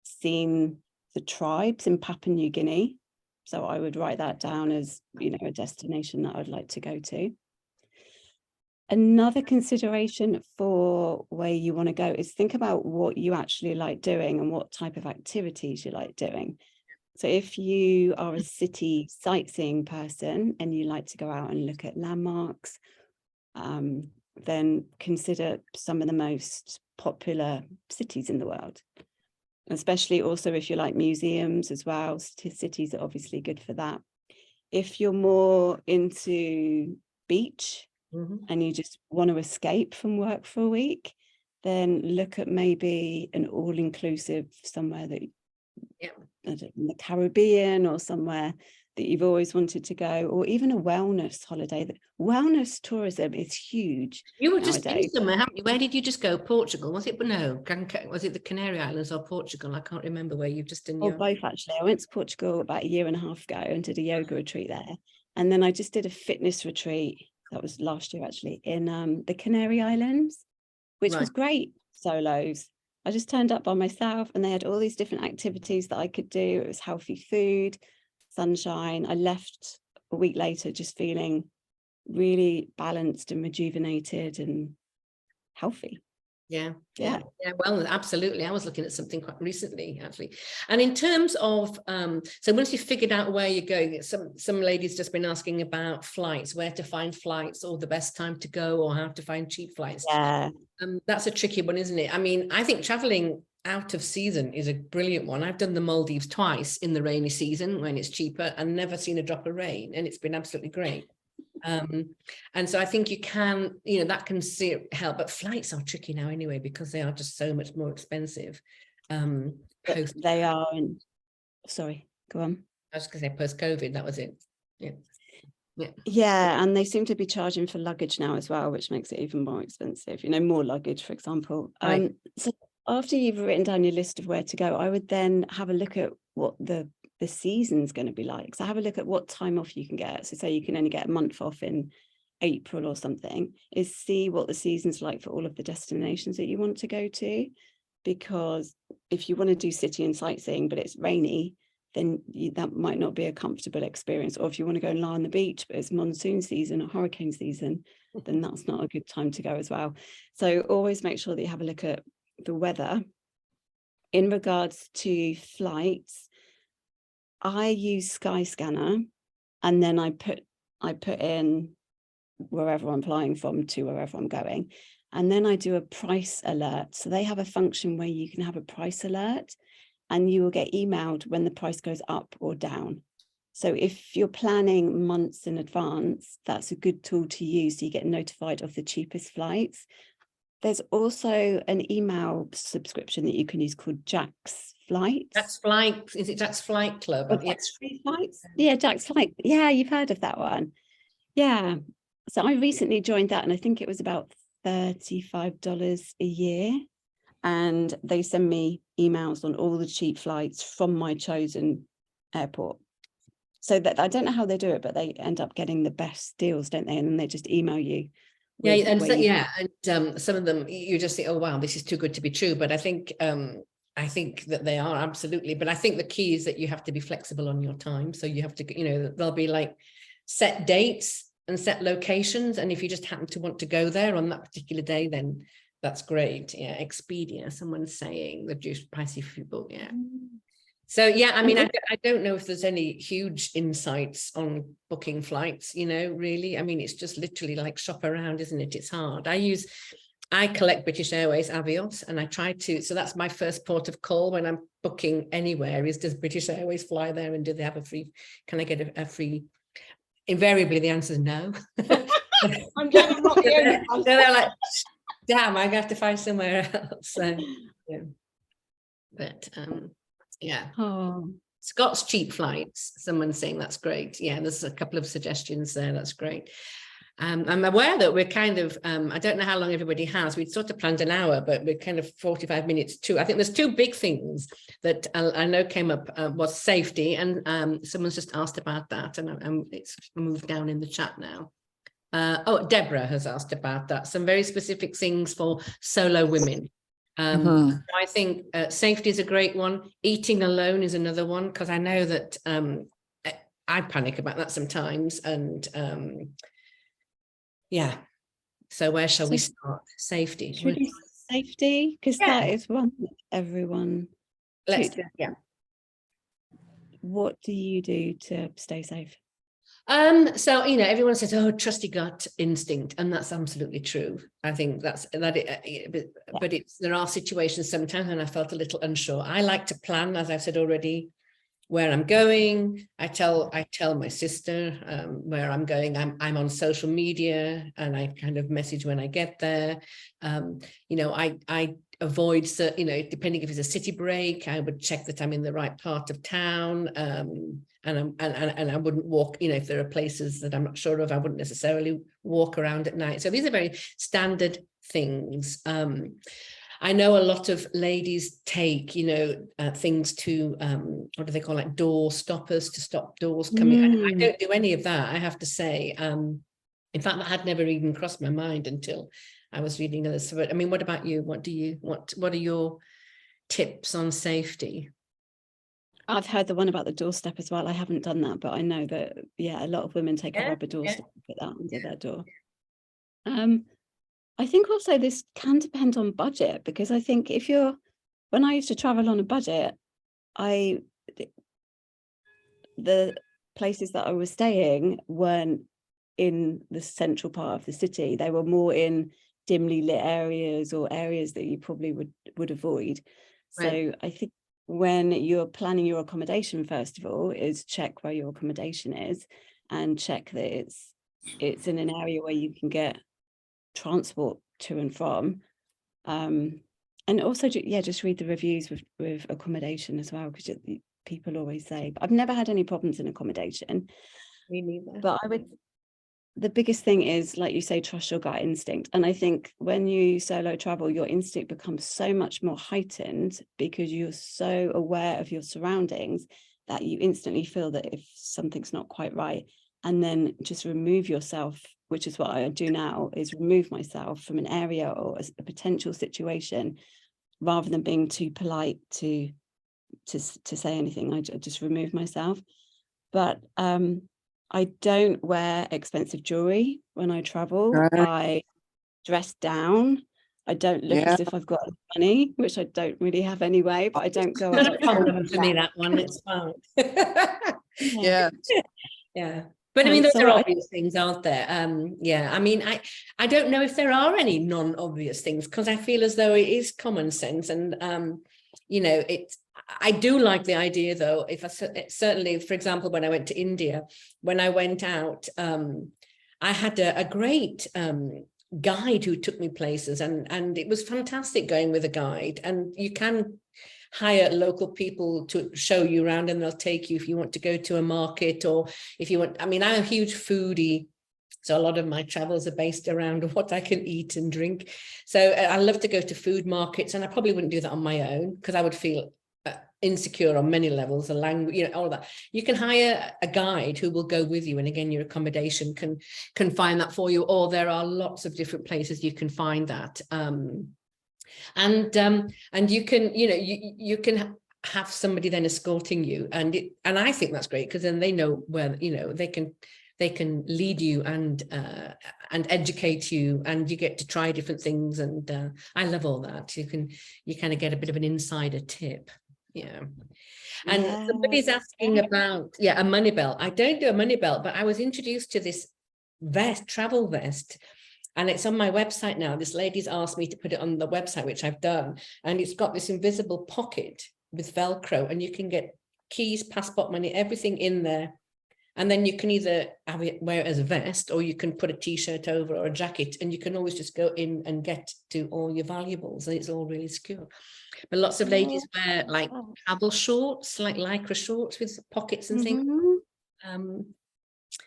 seen the tribes in Papua New Guinea. So I would write that down as, a destination that I'd like to go to. Another consideration for where you want to go is think about what you actually like doing and what type of activities you like doing. So if you are a city sightseeing person and you like to go out and look at landmarks, then consider some of the most popular cities in the world. especially also if you like museums as well. Cities are obviously good for that. If you're more into beach and you just want to escape from work for a week, then look at maybe an all-inclusive somewhere that, in the Caribbean or somewhere that you've always wanted to go, or even a wellness holiday. Wellness tourism is huge. You were just nowadays. in somewhere, haven't you? Where did you just go? Portugal, was it? No, was it the Canary Islands or Portugal? I can't remember where you've just done your... both actually. I went to Portugal about a year and a half ago and did a yoga retreat there. And then I just did a fitness retreat, that was last year actually, in the Canary Islands, which was great, solos. I just turned up by myself and they had all these different activities that I could do. It was healthy food, sunshine. I left a week later just feeling really balanced and rejuvenated and healthy. Yeah. Well, absolutely. I was looking at something quite recently, actually. And in terms of, so once you've figured out where you're going, some ladies just been asking about flights, where to find flights, or the best time to go, or how to find cheap flights. Yeah. That's a tricky one, isn't it? I mean, I think traveling out of season is a brilliant one. I've done the Maldives twice in the rainy season when it's cheaper and never seen a drop of rain, and it's been absolutely great. And so I think you can, that can help, but flights are tricky now anyway, because they are just so much more expensive. They are, and sorry, go on. I was going to say post-COVID, that was it. Yeah, and they seem to be charging for luggage now as well, which makes it even more expensive, more luggage, for example. So after you've written down your list of where to go, I would then have a look at what the season's going to be like. So have a look at what time off you can get. So say you can only get a month off in April or something, is see what the season's like for all of the destinations that you want to go to. Because if you want to do city and sightseeing, but it's rainy, then that might not be a comfortable experience. Or if you want to go and lie on the beach, but it's monsoon season or hurricane season, then that's not a good time to go as well. So always make sure that you have a look at the weather. In regards to flights, I use Skyscanner, and then I put in wherever I'm flying from to wherever I'm going, and then I do a price alert. So they have a function where you can have a price alert, and you will get emailed when the price goes up or down. So if you're planning months in advance, that's a good tool to use, so you get notified of the cheapest flights. There's also an email subscription that you can use called Jack's Flights. Jack's Flight, is it Jack's Flight Club? Or Jack's Free Flights? Yeah, Jack's Flight. Yeah, you've heard of that one. Yeah. So I recently joined that, and I think it was about $35 a year. And they send me emails on all the cheap flights from my chosen airport. So that I don't know how they do it, but they end up getting the best deals, don't they? And then they just email you. Yeah, and some of them you just think, oh wow, this is too good to be true. But I think that they are, absolutely. But I think the key is that you have to be flexible on your time. So you have to, there'll be like set dates and set locations, and if you just happen to want to go there on that particular day, then that's great. Yeah, Expedia, someone's saying, the juice pricey people. Yeah. So yeah, I mean, I don't know if there's any huge insights on booking flights, really. I mean, it's just literally like shop around, isn't it? It's hard. I collect British Airways Avios, and I try to, so that's my first port of call when I'm booking anywhere, is does British Airways fly there, and do they have a free, can I get a free? Invariably the answer is no. I'm glad I'm not the only one. They're like, damn, I have to find somewhere else. So, yeah. But yeah. Oh, Scott's cheap flights, someone's saying that's great. Yeah, there's a couple of suggestions there. That's great. I'm aware that we're kind of, I don't know how long everybody has. We'd sort of planned an hour, but we're kind of 45 minutes too. I think there's two big things that I know came up, was safety, and someone's just asked about that, and it's moved down in the chat now. Deborah has asked about that. Some very specific things for solo women. I think safety is a great one. Eating alone is another one, because I know that I panic about that sometimes, and yeah. So where shall we start? Safety. Safety, because that is one that everyone. Yeah. What do you do to stay safe? So, you know, everyone says, oh, trust your gut instinct, and that's absolutely true. I think that's that but there are situations sometimes when I felt a little unsure. I like to plan, as I've said already, where I'm going. I tell my sister where I'm going. I'm on social media, and I kind of message when I get there. You know, I avoid, you know, depending if it's a city break, I would check that I'm in the right part of town. And I wouldn't walk, you know, if there are places that I'm not sure of, I wouldn't necessarily walk around at night. So these are very standard things. I know a lot of ladies take, you know, things to, what do they call it, door stoppers, to stop doors coming. I don't do any of that, I have to say. In fact, that had never even crossed my mind until I was reading this. But I mean, what about you? What are your tips on safety? I've heard the one about the doorstep as well. I haven't done that, but I know that, yeah, a lot of women take a rubber doorstep and put that under their door. I think also this can depend on budget, because I think when I used to travel on a budget, the places that I was staying weren't in the central part of the city. They were more in dimly lit areas, or areas that you probably would avoid. Right. So I think when you're planning your accommodation, first of all, is check where your accommodation is, and check that it's in an area where you can get transport to and from. And also, just read the reviews with accommodation as well, because people always say, but I've never had any problems in accommodation. Me neither. But the biggest thing is, like you say, trust your gut instinct. And I think when you solo travel, your instinct becomes so much more heightened, because you're so aware of your surroundings that you instantly feel that if something's not quite right, and then just remove yourself, which is what I do now, is remove myself from an area or a potential situation, rather than being too polite to say anything. I just remove myself. But I don't wear expensive jewelry when I travel. Right. I dress down. I don't look as if I've got money, which I don't really have anyway, but I don't go out. Not a problem for me, that one. It's fine. Yeah. But I mean, those are obvious things, aren't there? Yeah, I mean, I don't know if there are any non-obvious things, because I feel as though it is common sense. And, you know, I do like the idea, though, certainly, for example, when I went to India, when I went out, I had a great guide who took me places, and it was fantastic going with a guide. And you can hire local people to show you around, and they'll take you if you want to go to a market, or if you want, I mean, I'm a huge foodie, so a lot of my travels are based around what I can eat and drink. So I love to go to food markets, and I probably wouldn't do that on my own, because I would feel insecure on many levels, the language, you know, all of that. You can hire a guide who will go with you, and again, your accommodation can find that for you, or there are lots of different places you can find that. And you can, you know, you can have somebody then escorting you, and I think that's great, because then they know where, you know, they can lead you and educate you, and you get to try different things. And I love all that. You kind of get a bit of an insider tip. Yeah. And somebody's asking about, a money belt. I don't do a money belt, but I was introduced to this travel vest, and it's on my website now. This lady's asked me to put it on the website, which I've done. And it's got this invisible pocket with Velcro, and you can get keys, passport money, everything in there. And then you can either wear it as a vest, or you can put a t-shirt over, or a jacket, and you can always just go in and get to all your valuables, and it's all really secure. But lots of ladies wear like travel shorts, like lycra shorts with pockets and things.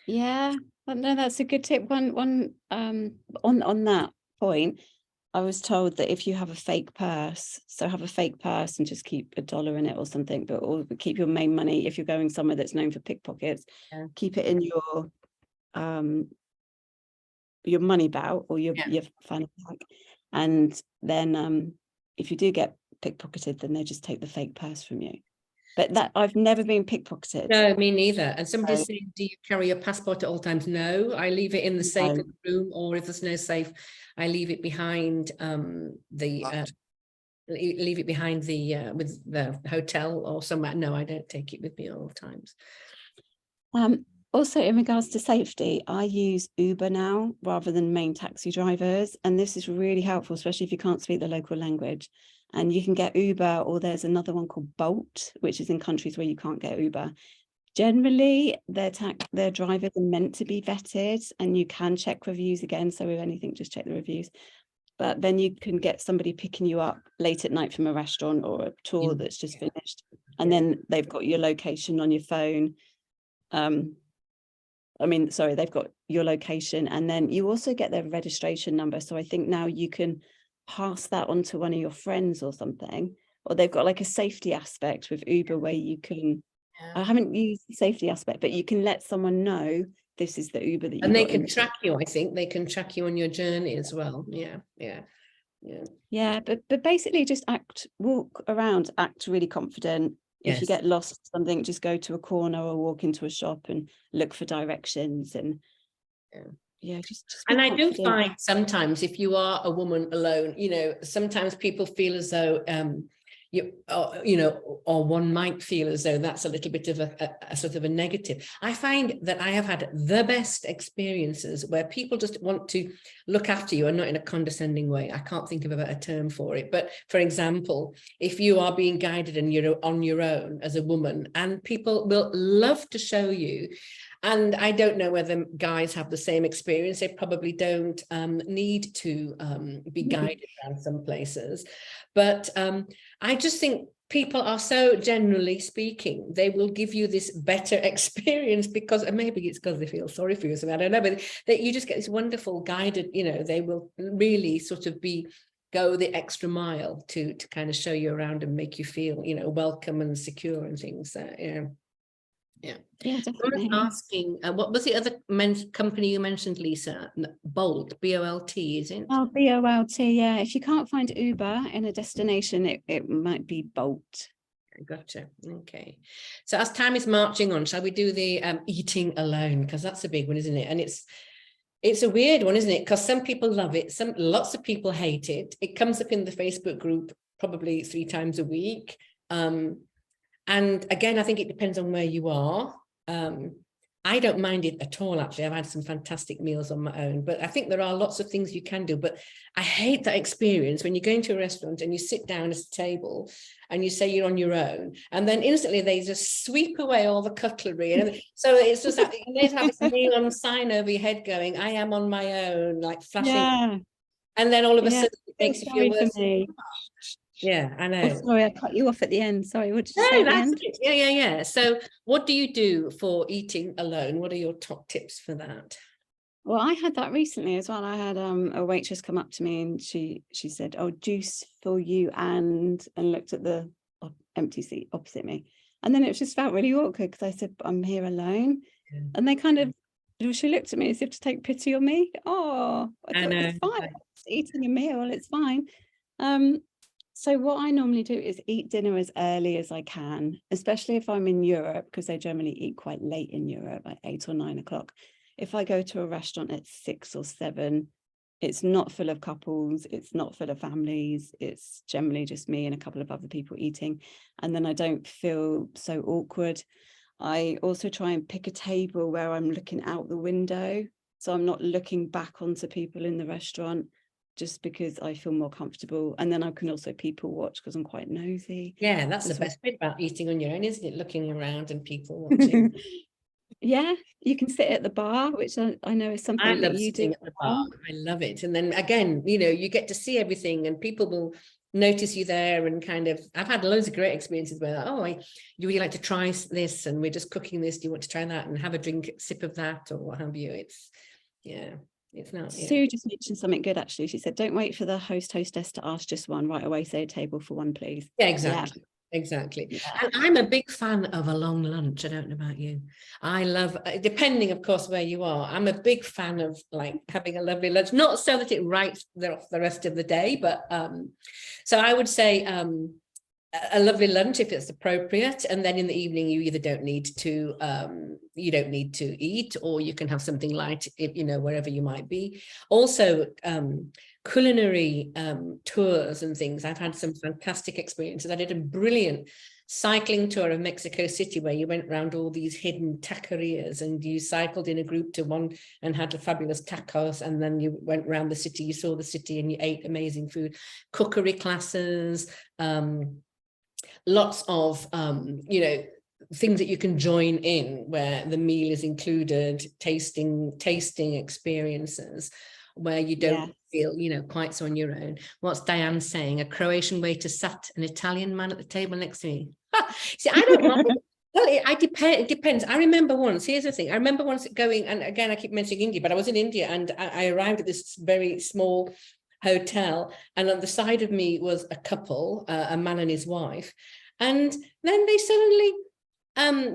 Yeah, no, that's a good tip. On that point, I was told that if you have a fake purse, so have a fake purse and just keep $1 in it or something, or keep your main money, if you're going somewhere that's known for pickpockets, keep it in your money belt, or your fanny pack. And then if you do get pickpocketed, then they just take the fake purse from you. But that, I've never been pickpocketed. No, me neither. And somebody's saying, do you carry your passport at all times? No, I leave it in the safe in the room, or if there's no safe, I leave it behind leave it behind with the hotel or somewhere. No, I don't take it with me at all times. Also, in regards to safety, I use Uber now rather than main taxi drivers. And this is really helpful, especially if you can't speak the local language. And you can get Uber, or there's another one called Bolt, which is in countries where you can't get Uber. Generally, their drivers are meant to be vetted, and you can check reviews again. So if anything, just check the reviews. But then you can get somebody picking you up late at night from a restaurant or a tour that's just finished. And then they've got your location on your phone. They've got your location, and then you also get their registration number. So I think now you can pass that on to one of your friends or something, or they've got like a safety aspect with Uber where you can, I haven't used the safety aspect, but you can let someone know this is the Uber that you And they got can into. track you, I think. They can track you on your journey as well. Yeah, but basically just walk around, act really confident. If you get lost or something, just go to a corner or walk into a shop and look for directions. And just be and I do confident. find sometimes if you are a woman alone, sometimes people feel as though or one might feel as though that's a little bit of a sort of a negative. I find that I have had the best experiences where people just want to look after you, and not in a condescending way. I can't think of a better term for it. But for example, if you are being guided and you're on your own as a woman, and people will love to show you. And I don't know whether guys have the same experience. They probably don't need to be guided around some places. But I just think people are so, generally speaking, they will give you this better experience because, and maybe it's because they feel sorry for you or something, I don't know, but that you just get this wonderful guided, they will really sort of go the extra mile to kind of show you around and make you feel, welcome and secure and things. Yeah, definitely. I was asking, what was the other company you mentioned, Lisa? Bolt, B-O-L-T, is it? Oh, B-O-L-T, yeah. If you can't find Uber in a destination, it might be Bolt. Gotcha. Okay. So as time is marching on, shall we do the eating alone? Because that's a big one, isn't it? And it's a weird one, isn't it? Because some people love it. Lots of people hate it. It comes up in the Facebook group probably 3 times a week. And again, I think it depends on where you are. I don't mind it at all, actually. I've had some fantastic meals on my own, but I think there are lots of things you can do. But I hate that experience when you go into a restaurant and you sit down at a table and you say you're on your own, and then instantly they just sweep away all the cutlery. And so it's just like you have this neon sign over your head going, I am on my own, like flashing. Yeah. And then all of a sudden it makes you feel worse. Yeah, I know. Oh, sorry, I cut you off at the end. Sorry, what did you say at the end? Yeah. So what do you do for eating alone? What are your top tips for that? Well, I had that recently as well. I had a waitress come up to me and she said, oh, juice for you, and looked at the empty seat opposite me. And then it just felt really awkward because I said, I'm here alone. Yeah. And they kind of, she looked at me as if to take pity on me. Oh, I thought, it's fine. I'm eating a meal, it's fine. So what I normally do is eat dinner as early as I can, especially if I'm in Europe, because they generally eat quite late in Europe, like 8 or 9 o'clock. If I go to a restaurant at 6 or 7, it's not full of couples, it's not full of families, it's generally just me and a couple of other people eating. And then I don't feel so awkward. I also try and pick a table where I'm looking out the window, so I'm not looking back onto people in the restaurant, just because I feel more comfortable. And then I can also people watch because I'm quite nosy. Yeah, that's the best bit about eating on your own, isn't it? Looking around and people watching. Yeah, you can sit at the bar, which I know is something that you do. At the bar. I love it. And then again, you get to see everything and people will notice you there and kind of, I've had loads of great experiences where, you really like to try this and we're just cooking this. Do you want to try that and have a drink, sip of that or what have you? It's not. Sue just mentioned something good, actually. She said, don't wait for the hostess to ask just one, right away say a table for one, please. Yeah, exactly. Exactly. Yeah. And I'm a big fan of a long lunch. I don't know about you. I love, depending of course where you are, I'm a big fan of like having a lovely lunch, not so that it writes off the rest of the day, but so I would say a lovely lunch if it's appropriate, and then in the evening you either don't need to eat, or you can have something light, wherever you might be. Also culinary tours and things. I've had some fantastic experiences. I did a brilliant cycling tour of Mexico City, where you went around all these hidden taquerias, and you cycled in a group to one and had a fabulous tacos, and then you went around the city, you saw the city, and you ate amazing food. Cookery classes, lots of you know, things that you can join in where the meal is included, tasting experiences where you don't feel, you know, quite so on your own. What's Diane saying? A Croatian waiter sat an Italian man at the table next to me. See, I don't mind. Well, it depends. I remember once, here's the thing. I remember once going, and again, I keep mentioning India, but I was in India, and I arrived at this very small hotel, and on the side of me was a couple, a man and his wife. And then they suddenly,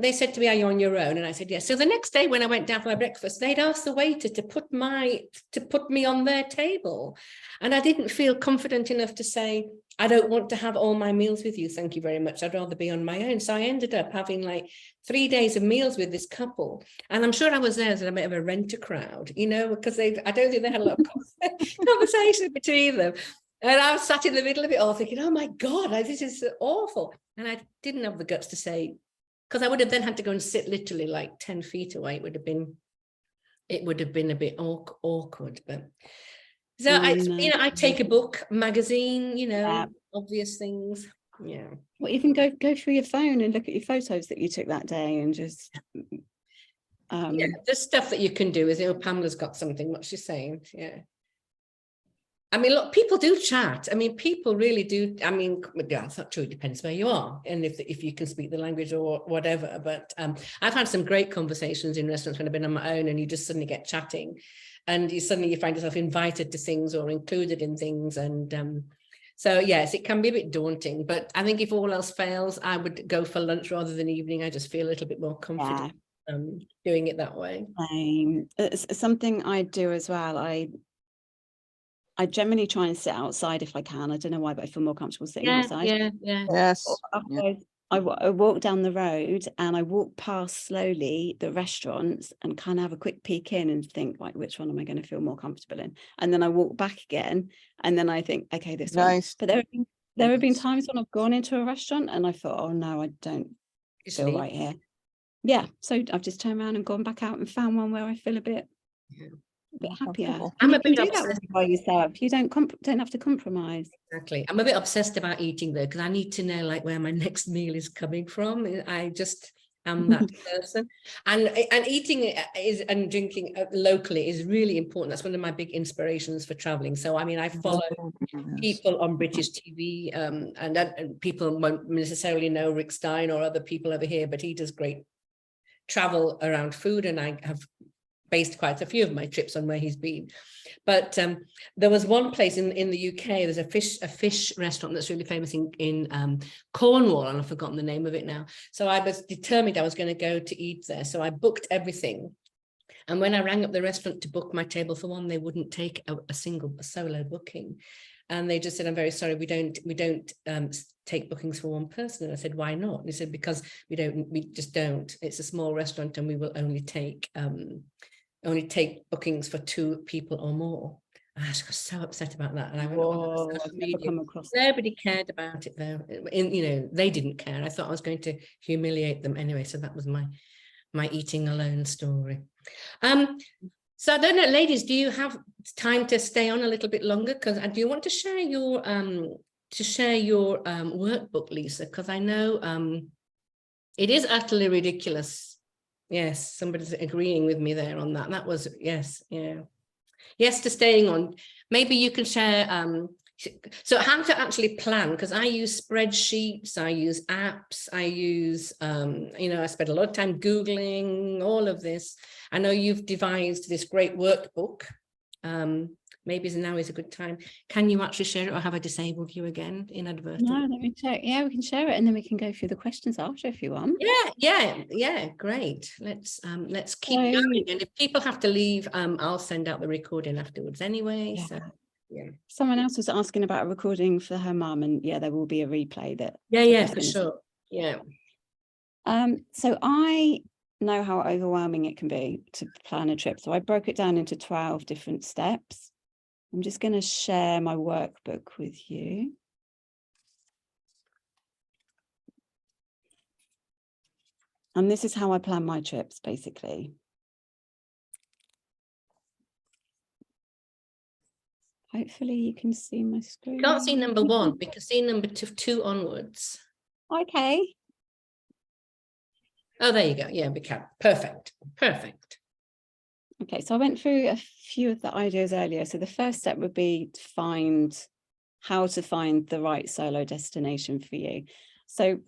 they said to me, are you on your own? And I said, yes. So the next day when I went down for my breakfast, they'd asked the waiter to put me on their table. And I didn't feel confident enough to say, I don't want to have all my meals with you. Thank you very much. I'd rather be on my own. So I ended up having like 3 days of meals with this couple. And I'm sure I was there as a bit of a rent-a-crowd, you know, because I don't think they had a lot of conversation between them. And I was sat in the middle of it all thinking, oh my God, this is awful. And I didn't have the guts to say, because I would have then had to go and sit literally like 10 feet away. It would have been a bit awkward. But so I take a book, magazine, you know, obvious things. Yeah. Well, even go through your phone and look at your photos that you took that day, and just yeah, there's stuff that you can do. Is Pamela's got something, what's she saying? Yeah. I mean, look, people do chat. I mean, people really do. I mean, that's not true. It depends where you are and if you can speak the language or whatever. But I've had some great conversations in restaurants when I've been on my own, and you just suddenly get chatting, and you find yourself invited to things or included in things. And so, yes, it can be a bit daunting. But I think if all else fails, I would go for lunch rather than evening. I just feel a little bit more confident doing it that way. It's something I do as well. I generally try and sit outside if I can. I don't know why, but I feel more comfortable sitting outside. Yeah. Yes. I walk down the road, and I walk past slowly the restaurants and kind of have a quick peek in and think, like, which one am I going to feel more comfortable in? And then I walk back again, and then I think, okay, this one. But there have been times when I've gone into a restaurant and I thought, oh no, I don't feel right here. Yeah, so I've just turned around and gone back out and found one where I feel a bit happier. I'm a bit do that by yourself. You don't have to compromise. Exactly. I'm a bit obsessed about eating though, because I need to know like where my next meal is coming from. I just am that person. And eating and drinking locally is really important. That's one of my big inspirations for traveling. So I mean, I follow people on British TV, and people won't necessarily know Rick Stein or other people over here, but he does great travel around food, and I have based quite a few of my trips on where he's been. But there was one place in the UK, there's a fish restaurant that's really famous in Cornwall, and I've forgotten the name of it now. So I was determined I was going to go to eat there. So I booked everything. And when I rang up the restaurant to book my table for one, they wouldn't take a solo booking. And they just said, I'm very sorry, we don't take bookings for one person. And I said, why not? And they said, because we just don't. It's a small restaurant, and we will only take bookings for 2 people or more. And I was so upset about that. And I went on social media. Nobody cared about it though. They didn't care. I thought I was going to humiliate them anyway. So that was my eating alone story. So I don't know, ladies, do you have time to stay on a little bit longer? Because do you want to share your workbook, Lisa? Because I know it is utterly ridiculous. Yes, somebody's agreeing with me there on that. That was, yes, yeah. Yes to staying on. Maybe you can share, so how to actually plan, because I use spreadsheets, I use apps, I use, I spent a lot of time Googling all of this. I know you've devised this great workbook. Maybe now is a good time. Can you actually share it, or have I disabled you again inadvertently? No, let me check. Yeah, we can share it, and then we can go through the questions after if you want. Yeah, great. Let's keep going. And if people have to leave, I'll send out the recording afterwards anyway. Yeah. So yeah. Someone else was asking about a recording for her mum, and yeah, there will be a replay that. Yeah, for sure. Yeah. So I know how overwhelming it can be to plan a trip. So I broke it down into 12 different steps. I'm just going to share my workbook with you. And this is how I plan my trips, basically. Hopefully you can see my screen. Can't see number 1, we can see number 2 onwards. Okay. Oh, there you go. Yeah, we can. Perfect. Perfect. Okay, so I went through a few of the ideas earlier. So the first step would be to find how to find the right solo destination for you. So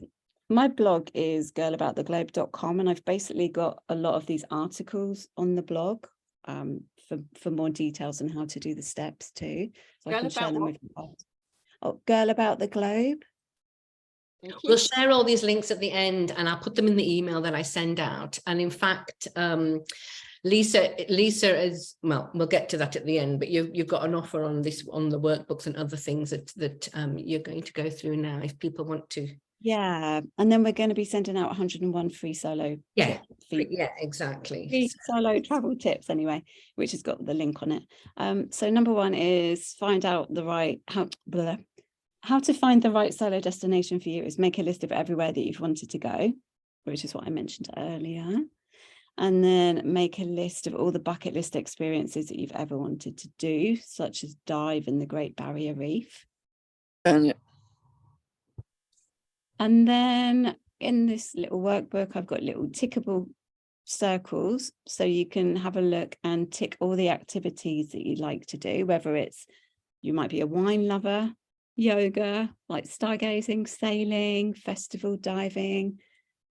my blog is girlabouttheglobe.com, and I've basically got a lot of these articles on the blog for more details on how to do the steps too. So I can share them with you. Oh, Girl About the Globe. We'll share all these links at the end, and I'll put them in the email that I send out. And in fact, Lisa is, well, we'll get to that at the end, but you've got an offer on this, on the workbooks and other things that you're going to go through now if people want to. Yeah, and then we're going to be sending out 101 free solo exactly. Free solo travel tips anyway, which has got the link on it. So number 1 is find out the right how to find the right solo destination for you is make a list of everywhere that you've wanted to go, which is what I mentioned earlier. And then make a list of all the bucket list experiences that you've ever wanted to do, such as dive in the Great Barrier Reef. And then in this little workbook, I've got little tickable circles, so you can have a look and tick all the activities that you like to do, whether it's, you might be a wine lover, yoga, like stargazing, sailing, festival diving,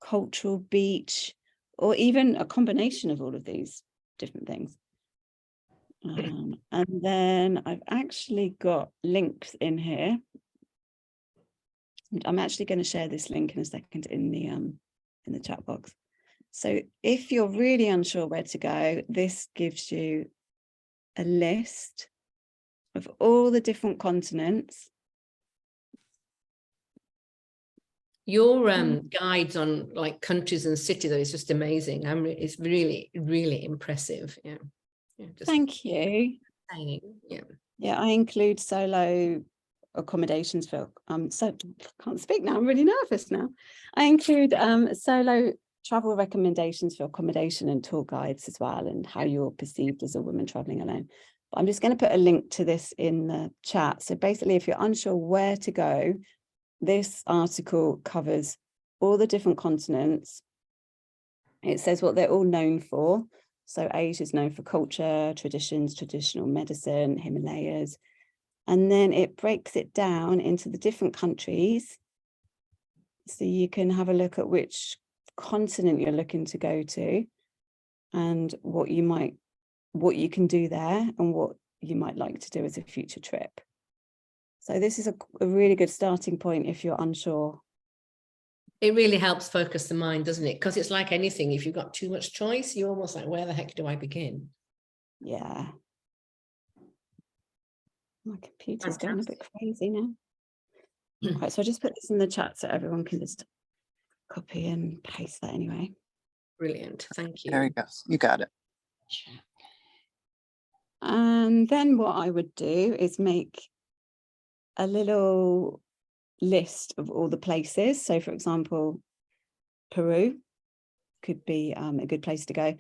cultural beach, or even a combination of all of these different things. And then I've actually got links in here. I'm actually going to share this link in a second in the chat box. So if you're really unsure where to go, this gives you a list of all the different continents. Your guides on like countries and cities is just amazing. It's really, really impressive. Yeah. Thank you. Yeah, I include solo accommodations for so can't speak now, I'm really nervous now. I include solo travel recommendations for accommodation and tour guides as well, and how you're perceived as a woman traveling alone. But I'm just going to put a link to this in the chat. So basically, if you're unsure where to go, this article covers all the different continents. It says what they're all known for. So Asia is known for culture, traditions, traditional medicine, Himalayas. And then it breaks it down into the different countries. So you can have a look at which continent you're looking to go to, and what you can do there, and what you might like to do as a future trip. So this is a really good starting point if you're unsure. It really helps focus the mind, doesn't it? Because it's like anything, if you've got too much choice, you're almost like, where the heck do I begin? Yeah. My computer's going a bit crazy now. Right, so I just put this in the chat so everyone can just copy and paste that anyway. Brilliant, thank you. There you go, you got it. And then what I would do is make a little list of all the places. So for example, Peru could be a good place to go.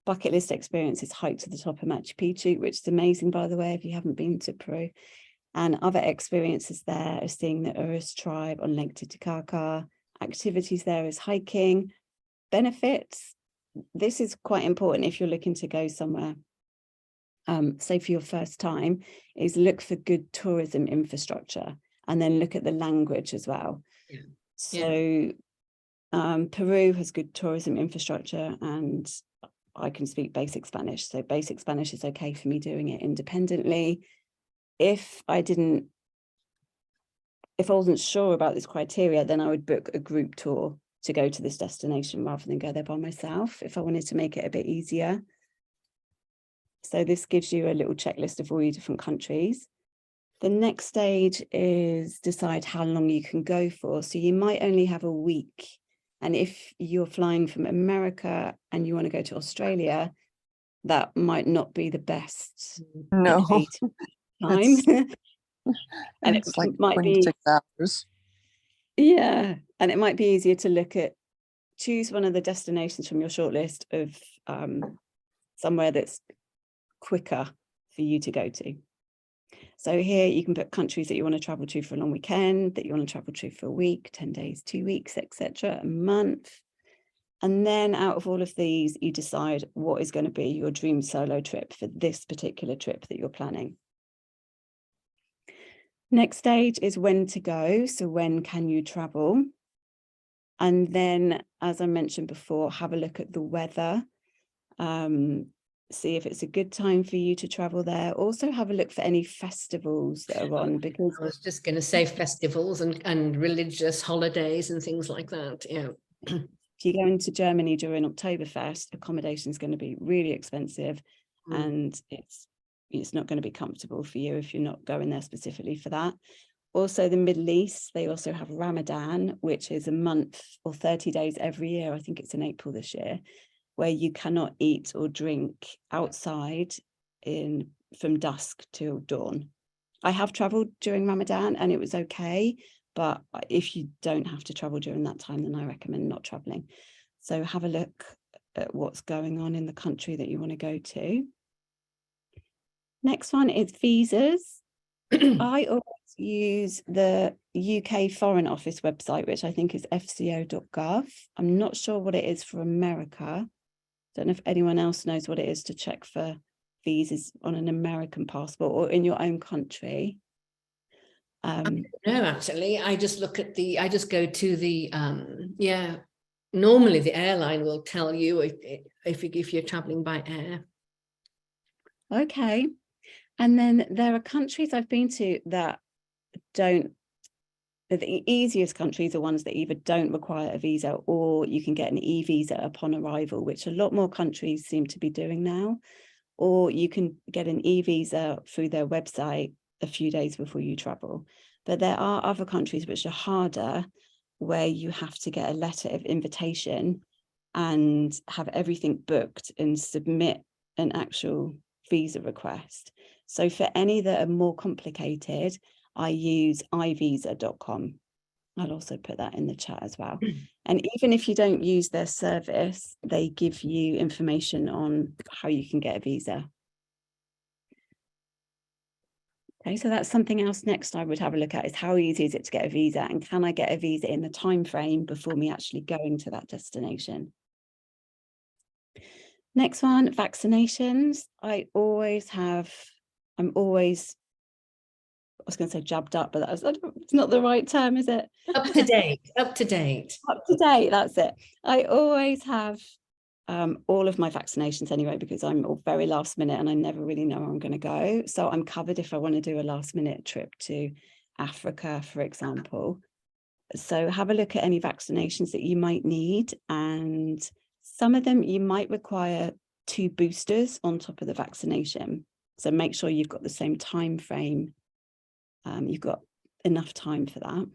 Bucket list experience is hike to the top of Machu Picchu, which is amazing, by the way, if you haven't been to Peru. And other experiences there are seeing the Urus tribe on Lake Titicaca. Activities there is hiking. Benefits, this is quite important if you're looking to go somewhere, say for your first time, is look for good tourism infrastructure, and then look at the language as well. Yeah. So Peru has good tourism infrastructure, and I can speak basic Spanish. So basic Spanish is okay for me doing it independently. If I wasn't sure about this criteria, then I would book a group tour to go to this destination rather than go there by myself if I wanted to make it a bit easier. So this gives you a little checklist of all your different countries. The next stage is decide how long you can go for. So you might only have a week. And if you're flying from America and you want to go to Australia, that might not be the best No. time. And it's like might 26 hours. Yeah, and it might be easier to look at choose one of the destinations from your shortlist of somewhere that's quicker for you to go to. So here you can put countries that you want to travel to for a long weekend, that you want to travel to for a week, 10 days, 2 weeks, etc., a month. And then out of all of these, you decide what is going to be your dream solo trip for this particular trip that you're planning. Next stage is when to go. So when can you travel? And then, as I mentioned before, have a look at the weather. See if it's a good time for you to travel there. Also have a look for any festivals that are on, because I was just going to say festivals and religious holidays and things like that. Yeah. If you go into Germany during Oktoberfest, accommodation is going to be really expensive, and it's not going to be comfortable for you if you're not going there specifically for that. Also, the Middle East, they also have Ramadan, which is a month or 30 days every year. I think it's in April this year, where you cannot eat or drink outside from dusk till dawn. I have traveled during Ramadan and it was okay, but if you don't have to travel during that time, then I recommend not traveling. So have a look at what's going on in the country that you want to go to. Next one is visas. I always use the UK Foreign Office website, which I think is fco.gov. I'm not sure what it is for America. Don't know if anyone else knows what it is to check for visas on an American passport or in your own country. No, actually, I just look at I just go to the, normally the airline will tell you if you're traveling by air. Okay. And then there are countries I've been to that don't, the easiest countries are ones that either don't require a visa or you can get an e-visa upon arrival, which a lot more countries seem to be doing now. Or you can get an e-visa through their website a few days before you travel. But there are other countries which are harder, where you have to get a letter of invitation and have everything booked and submit an actual visa request. So for any that are more complicated, I use ivisa.com. I'll also put that in the chat as well. And even if you don't use their service, they give you information on how you can get a visa. Okay, so that's something else next I would have a look at, is how easy is it to get a visa, and can I get a visa in the time frame before me actually going to that destination? Next one, vaccinations. I'm always, I was going to say jabbed up, but it's not the right term, is it? Up to date, up to date. Up to date, that's it. I always have all of my vaccinations anyway, because I'm very last minute and I never really know where I'm going to go. So I'm covered if I want to do a last minute trip to Africa, for example. So have a look at any vaccinations that you might need. And some of them you might require 2 boosters on top of the vaccination. So make sure you've got the same time frame. You've got enough time for that.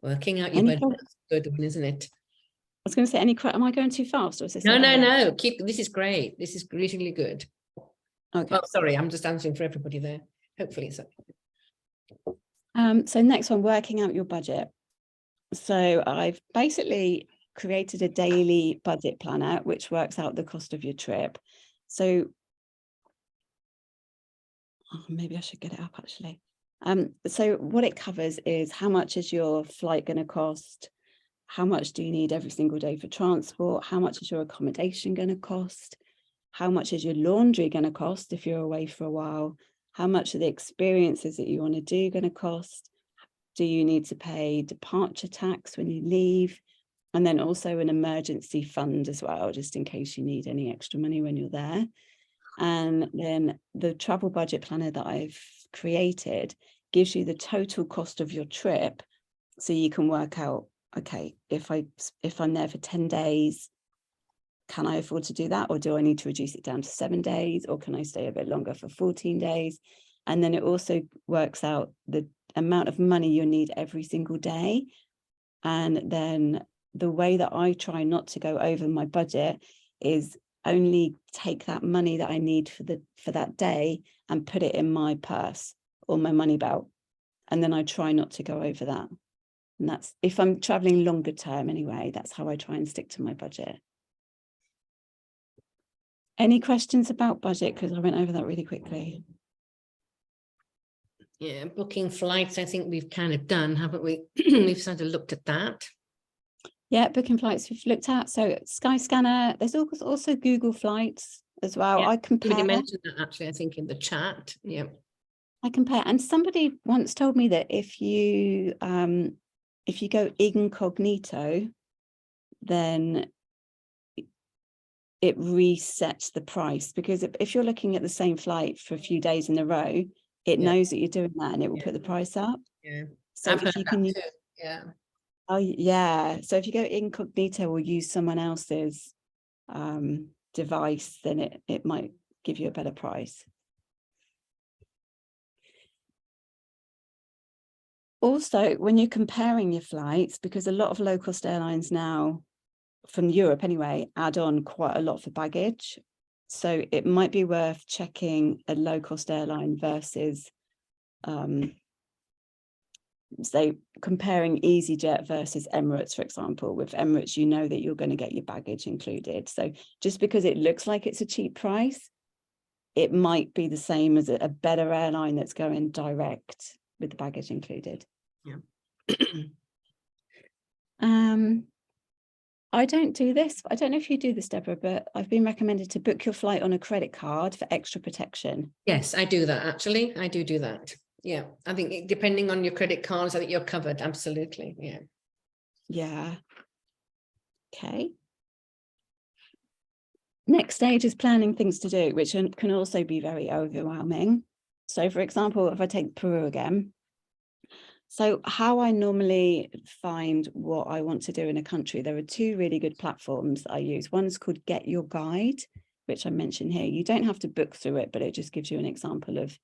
Working out your budget, that's a good one, isn't it? I was going to say, am I going too fast? Or is this No, okay? no. This is great. This is really good. Okay. Oh, sorry, I'm just answering for everybody there. Hopefully so. So next one, working out your budget. So I've basically created a daily budget planner, which works out the cost of your trip. So maybe I should get it up actually. So what it covers is how much is your flight going to cost? How much do you need every single day for transport? How much is your accommodation going to cost? How much is your laundry going to cost if you're away for a while? How much are the experiences that you want to do going to cost? Do you need to pay departure tax when you leave? And then also an emergency fund as well, just in case you need any extra money when you're there. And then the travel budget planner that I've created gives you the total cost of your trip, so you can work out, okay, if I'm there for 10 days, can I afford to do that? Or do I need to reduce it down to 7 days? Or can I stay a bit longer for 14 days? And then it also works out the amount of money you need every single day. And then the way that I try not to go over my budget is only take that money that I need for that day and put it in my purse or my money belt. And then I try not to go over that. And that's if I'm traveling longer term anyway, that's how I try and stick to my budget. Any questions about budget? Because I went over that really quickly. Yeah, booking flights, I think we've kind of done, haven't we? We've sort of looked at that. Yeah, booking flights we've looked at. So Skyscanner, there's also Google Flights as well. Yeah, I compare. somebody mentioned that actually, I think in the chat. Yeah. I compare, and somebody once told me that if you go incognito, then it resets the price, because if you're looking at the same flight for a few days in a row, it knows that you're doing that and it will put the price up. Yeah. So I've heard if you that can, too. Yeah. oh yeah, so if you go incognito or use someone else's device, then it might give you a better price. Also, when you're comparing your flights, because a lot of low-cost airlines now, from Europe anyway, add on quite a lot for baggage. So it might be worth checking a low-cost airline versus, say, comparing EasyJet versus Emirates, for example. With Emirates, you know that you're going to get your baggage included. So just because it looks like it's a cheap price, it might be the same as a better airline that's going direct with the baggage included. Yeah. I don't do this. I don't know if you do this, Deborah, but I've been recommended to book your flight on a credit card for extra protection. Yes, I do that actually. I do that. Yeah, I think depending on your credit cards, I think you're covered. Absolutely. Yeah. Yeah. Okay. Next stage is planning things to do, which can also be very overwhelming. So, for example, if I take Peru again, so how I normally find what I want to do in a country, there are two really good platforms that I use. One is called Get Your Guide, which I mentioned here. You don't have to book through it, but it just gives you an example of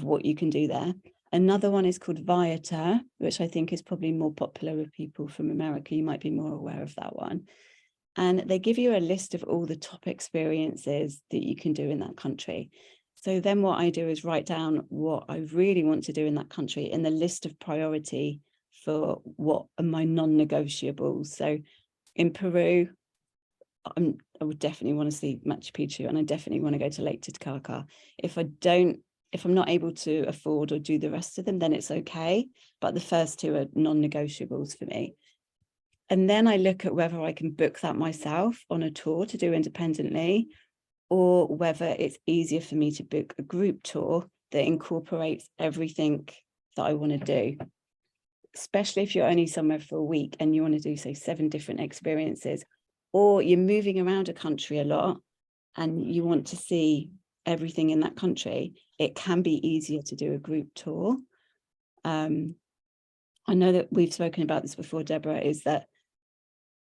what you can do there. Another one is called Viator, which I think is probably more popular with people from America. You might be more aware of that one. And they give you a list of all the top experiences that you can do in that country. So then what I do is write down what I really want to do in that country in the list of priority for what are my non-negotiables. So in Peru, I would definitely want to see Machu Picchu, and I definitely want to go to Lake Titicaca. If I'm not able to afford or do the rest of them, then it's okay. But the first two are non-negotiables for me. And then I look at whether I can book that myself on a tour to do independently, or whether it's easier for me to book a group tour that incorporates everything that I want to do. Especially if you're only somewhere for a week and you want to do, say, 7 different experiences, or you're moving around a country a lot and you want to see everything in that country, it can be easier to do a group tour. I know that we've spoken about this before, Deborah, is that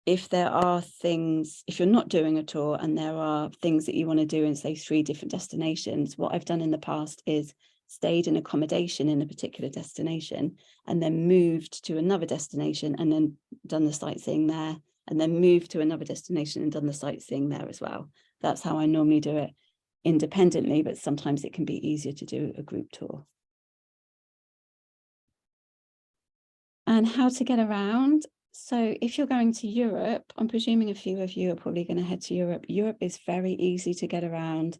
if you're not doing a tour and there are things that you want to do in, say, 3 different destinations, what I've done in the past is stayed in accommodation in a particular destination and then moved to another destination and then done the sightseeing there, and then moved to another destination and done the sightseeing there as well. That's how I normally do it independently, but sometimes it can be easier to do a group tour. And how to get around. So if you're going to Europe, I'm presuming a few of you are probably going to head to Europe. Europe is very easy to get around.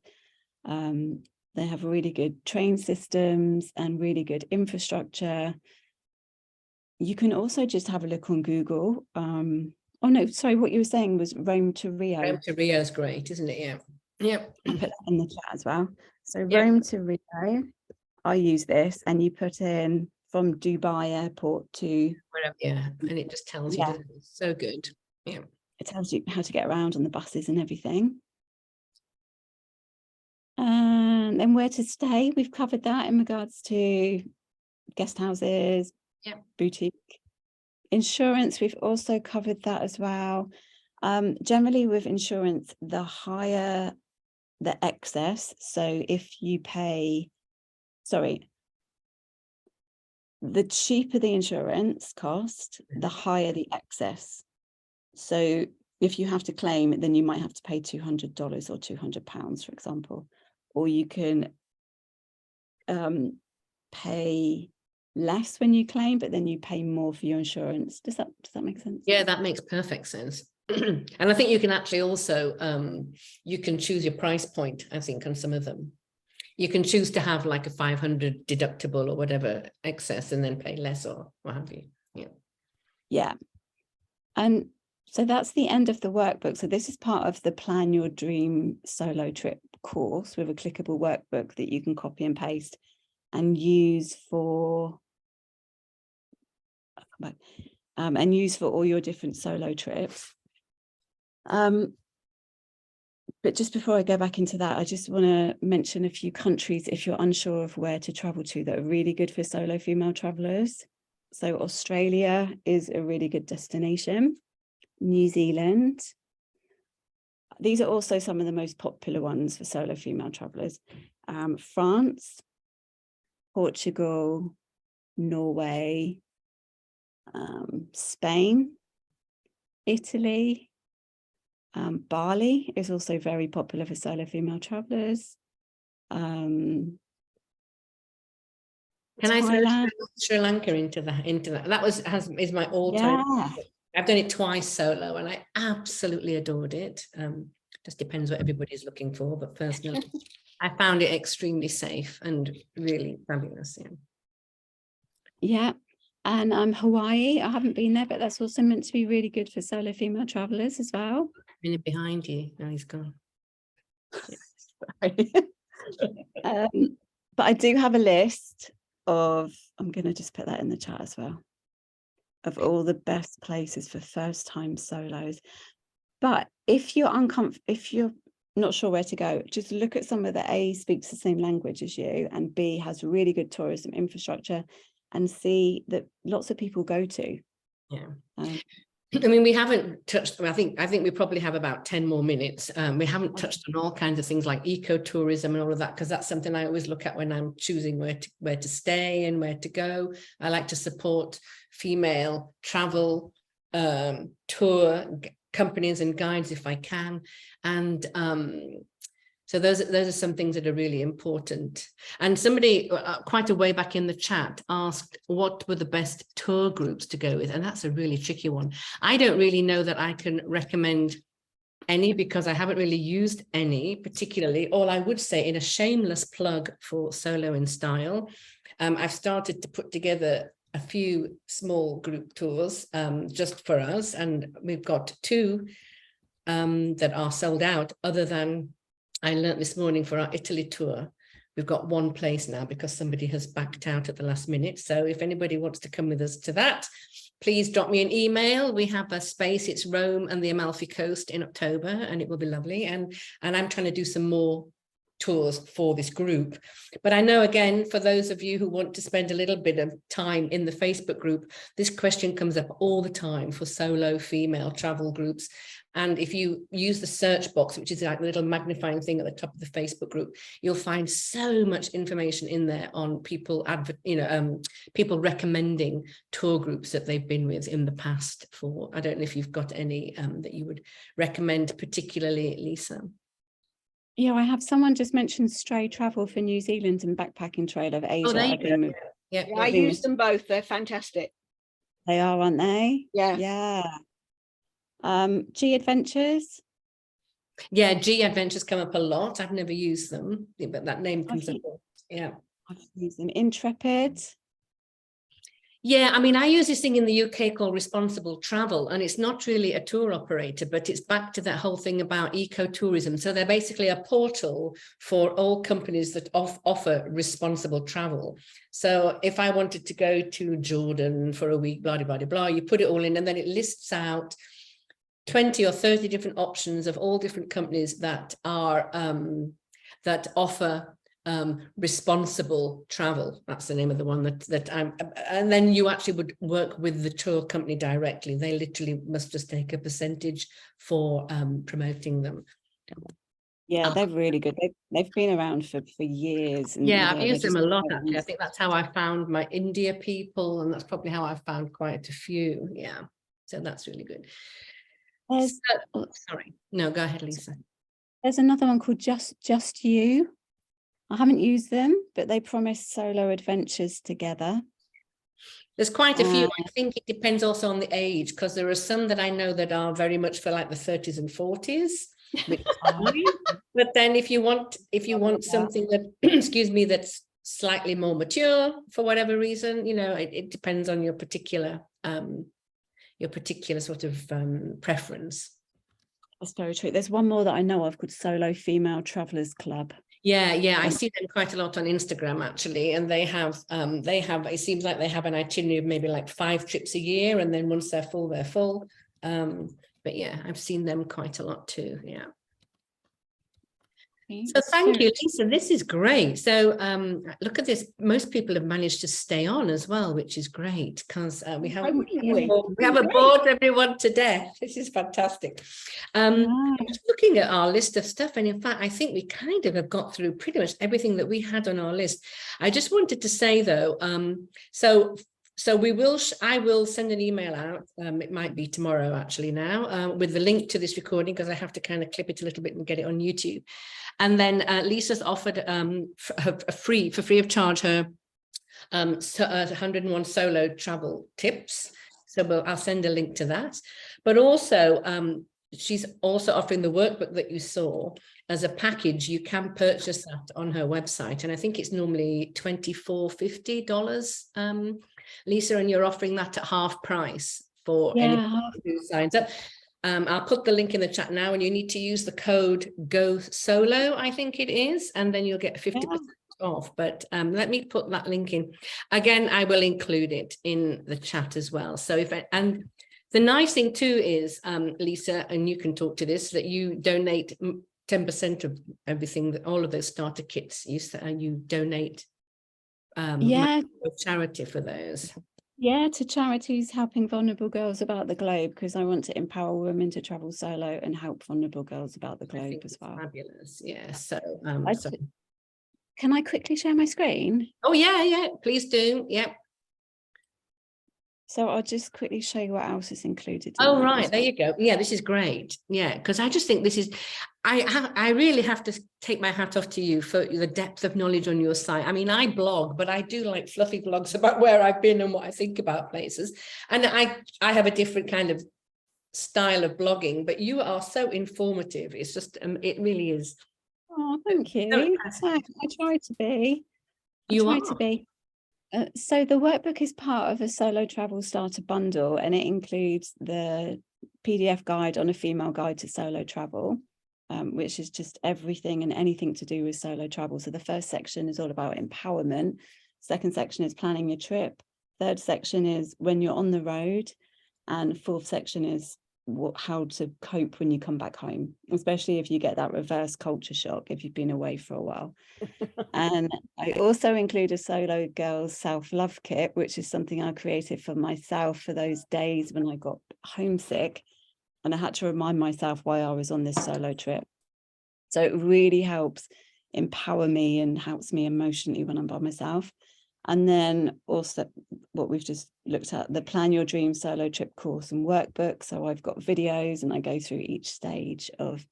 They have really good train systems and really good infrastructure. You can also just have a look on Google. Oh no, sorry, what you were saying was Rome to Rio. Rome to Rio is great, isn't it? Yeah. Yep. I'll put that in the chat as well. So Yep. Rome to Rio, I use this, and you put in from Dubai airport to Wherever, yeah, and it just tells you, doesn't it? It's so good. Yeah. It tells you how to get around on the buses and everything. And then where to stay. We've covered that in regards to guest houses, boutique. Insurance, we've also covered that as well. Generally with insurance, the higher the excess. So if you pay, the cheaper the insurance cost, the higher the excess. So if you have to claim, then you might have to pay $200 or £200, for example, or you can pay less when you claim, but then you pay more for your insurance. Does that make sense? Yeah, that makes perfect sense. And I think you can actually also, you can choose your price point, I think, on some of them. You can choose to have like a 500 deductible or whatever excess and then pay less or what have you. Yeah. Yeah. And so that's the end of the workbook. So this is part of the Plan Your Dream Solo Trip course with a clickable workbook that you can copy and paste and use for all your different solo trips. But just before I go back into that, I just want to mention a few countries if you're unsure of where to travel to that are really good for solo female travelers. So Australia is a really good destination. New Zealand. These are also some of the most popular ones for solo female travelers. France, Portugal, Norway, Spain, Italy. Bali is also very popular for solo female travelers. Can I throw Sri Lanka into that? That is my all-time. Yeah. I've done it twice solo and I absolutely adored it. Just depends what everybody's looking for, but personally, I found it extremely safe and really fabulous. Yeah. Yeah. And Hawaii, I haven't been there, but that's also meant to be really good for solo female travelers as well. Minute behind you. Now he's gone. But I do have a list of, I'm going to just put that in the chat as well, of all the best places for first time solos. But if you're not sure where to go, just look at some of the A speaks the same language as you and B has really good tourism infrastructure and see that lots of people go to. Yeah. I mean, we haven't touched, I think we probably have about 10 more minutes. We haven't touched on all kinds of things like ecotourism and all of that, because that's something I always look at when I'm choosing where to stay and where to go. I like to support female travel, tour companies and guides if I can. And so those are some things that are really important. And somebody quite a way back in the chat asked what were the best tour groups to go with, and that's a really tricky one. I don't really know that I can recommend any because I haven't really used any particularly. All I would say, in a shameless plug for Solo in Style, I've started to put together a few small group tours just for us, and we've got 2 that are sold out, other than I learned this morning for our Italy tour, we've got 1 place now because somebody has backed out at the last minute. So if anybody wants to come with us to that, please drop me an email. We have a space. It's Rome and the Amalfi Coast in October, and it will be lovely. And I'm trying to do some more tours for this group. But I know, again, for those of you who want to spend a little bit of time in the Facebook group, this question comes up all the time for solo female travel groups. And if you use the search box, which is like the little magnifying thing at the top of the Facebook group, you'll find so much information in there on people, people recommending tour groups that they've been with in the past. For, I don't know if you've got any that you would recommend particularly, Lisa. Yeah, I have someone just mentioned Stray Travel for New Zealand and Backpacking Trail of Asia. Oh, there you go. Yeah, I use them both. They're fantastic. They are, aren't they? Yeah. Yeah. G Adventures. Yeah, G Adventures come up a lot. I've never used them, but that name comes up. Yeah. I've used them. Intrepid. Yeah, I mean, I use this thing in the UK called Responsible Travel, and it's not really a tour operator, but it's back to that whole thing about ecotourism. So they're basically a portal for all companies that offer responsible travel. So if I wanted to go to Jordan for a week, blah, blah, blah, blah, you put it all in, and then it lists out 20 or 30 different options of all different companies that are that offer responsible travel. That's the name of the one that I'm, and then you actually would work with the tour company directly. They literally must just take a percentage for promoting them. Yeah, they're really good. They've been around for years. And yeah, I've used them a lot, actually. I think that's how I found my India people, and that's probably how I found quite a few. Yeah, so that's really good. Sorry, no, go ahead, Lisa. There's another one called Just You. I haven't used them, but they promise solo adventures together. There's quite a few. I think it depends also on the age, because there are some that I know that are very much for like the 30s and 40s. Which is fine. But then if you want something that, excuse me, that's slightly more mature for whatever reason, you know, it depends on your particular sort of preference. That's very true. There's one more that I know of called Solo Female Travelers Club. Yeah, I see them quite a lot on Instagram actually, and they have it seems like they have an itinerary of maybe like 5 trips a year, and then once they're full. But yeah, I've seen them quite a lot too. Yeah. So thank you, Lisa. This is great. So look at this. Most people have managed to stay on as well, which is great, because we haven't bored everyone to death. This is fantastic. I'm just looking at our list of stuff, and in fact, I think we kind of have got through pretty much everything that we had on our list. I just wanted to say though, so I will send an email out. It might be tomorrow actually now, with the link to this recording, because I have to kind of clip it a little bit and get it on YouTube. And then Lisa's offered for free of charge her 101 solo travel tips. So I'll send a link to that. But also she's also offering the workbook that you saw as a package. You can purchase that on her website, and I think it's normally $24.50, Lisa, and you're offering that at half price for anyone who signs up. I'll put the link in the chat now, and you need to use the code GOSOLO, I think it is, and then you'll get 50% off. But let me put that link in. Again, I will include it in the chat as well. So and the nice thing too is, Lisa, and you can talk to this, that you donate 10% of everything, all of those starter kits, you donate charity for those. Yeah, to charities helping vulnerable girls about the globe, because I want to empower women to travel solo and help vulnerable girls about the globe as well. Fabulous. Yeah. So, can I quickly share my screen? Oh yeah, please do. Yeah. So I'll just quickly show you what else is included. Oh, right. There you go. Yeah, this is great. Yeah, because I just think this is, I really have to take my hat off to you for the depth of knowledge on your site. I mean, I blog, but I do like fluffy blogs about where I've been and what I think about places. And I have a different kind of style of blogging, but you are so informative. It's just, it really is. Oh, thank you. I try to be. So the workbook is part of a solo travel starter bundle, and it includes the PDF guide on a female guide to solo travel, which is just everything and anything to do with solo travel. So the first section is all about empowerment. Second section is planning your trip. Third section is when you're on the road. And fourth section is how to cope when you come back home, especially if you get that reverse culture shock if you've been away for a while. And I also include a solo girls self-love kit, which is something I created for myself for those days when I got homesick and I had to remind myself why I was on this solo trip. So it really helps empower me and helps me emotionally when I'm by myself. And then also what we've just looked at, the Plan Your Dream Solo Trip course and workbook. So I've got videos and I go through each stage of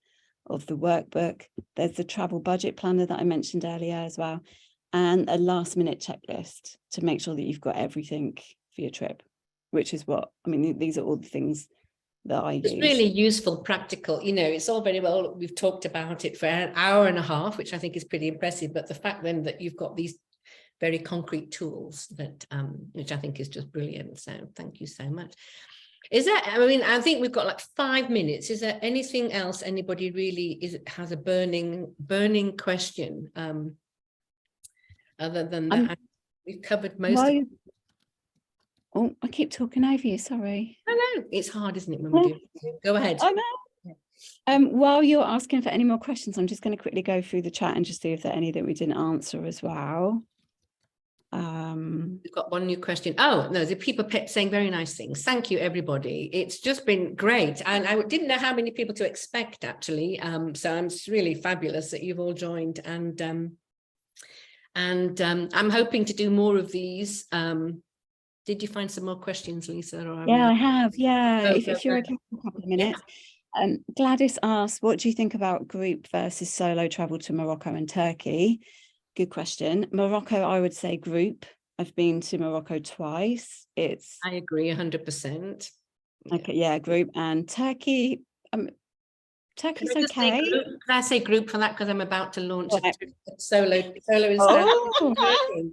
the workbook. There's the travel budget planner that I mentioned earlier as well, and a last minute checklist to make sure that you've got everything for your trip, which is what, I mean, these are all the things that I use. It's really useful, practical, you know, it's all very well, we've talked about it for an hour and a half, which I think is pretty impressive, but the fact then that you've got these very concrete tools that which I think is just brilliant. So thank you so much. Is there, I mean, I think we've got like 5 minutes. Is there anything else anybody really has a burning question other than that? We've covered most of it. Oh, I keep talking over you, sorry. I know, it's hard, isn't it, when we do it? Go ahead. I know. While you're asking for any more questions, I'm just going to quickly go through the chat and just see if there are any that we didn't answer as well. We've got one new question. Oh no, the people kept saying very nice things. Thank you, everybody. It's just been great, and I didn't know how many people to expect actually. So it's really fabulous that you've all joined, and I'm hoping to do more of these. Did you find some more questions, Lisa? Or I have. Yeah, if you're okay for a couple of minutes. Yeah. Gladys asked, what do you think about group versus solo travel to Morocco and Turkey? Good question. Morocco, I would say group. I've been to Morocco twice. It's I agree 100%. okay, yeah, group. And Turkey. Turkey's okay. Can I say group for that? Because I'm about to launch Right. a solo Instagram. Oh.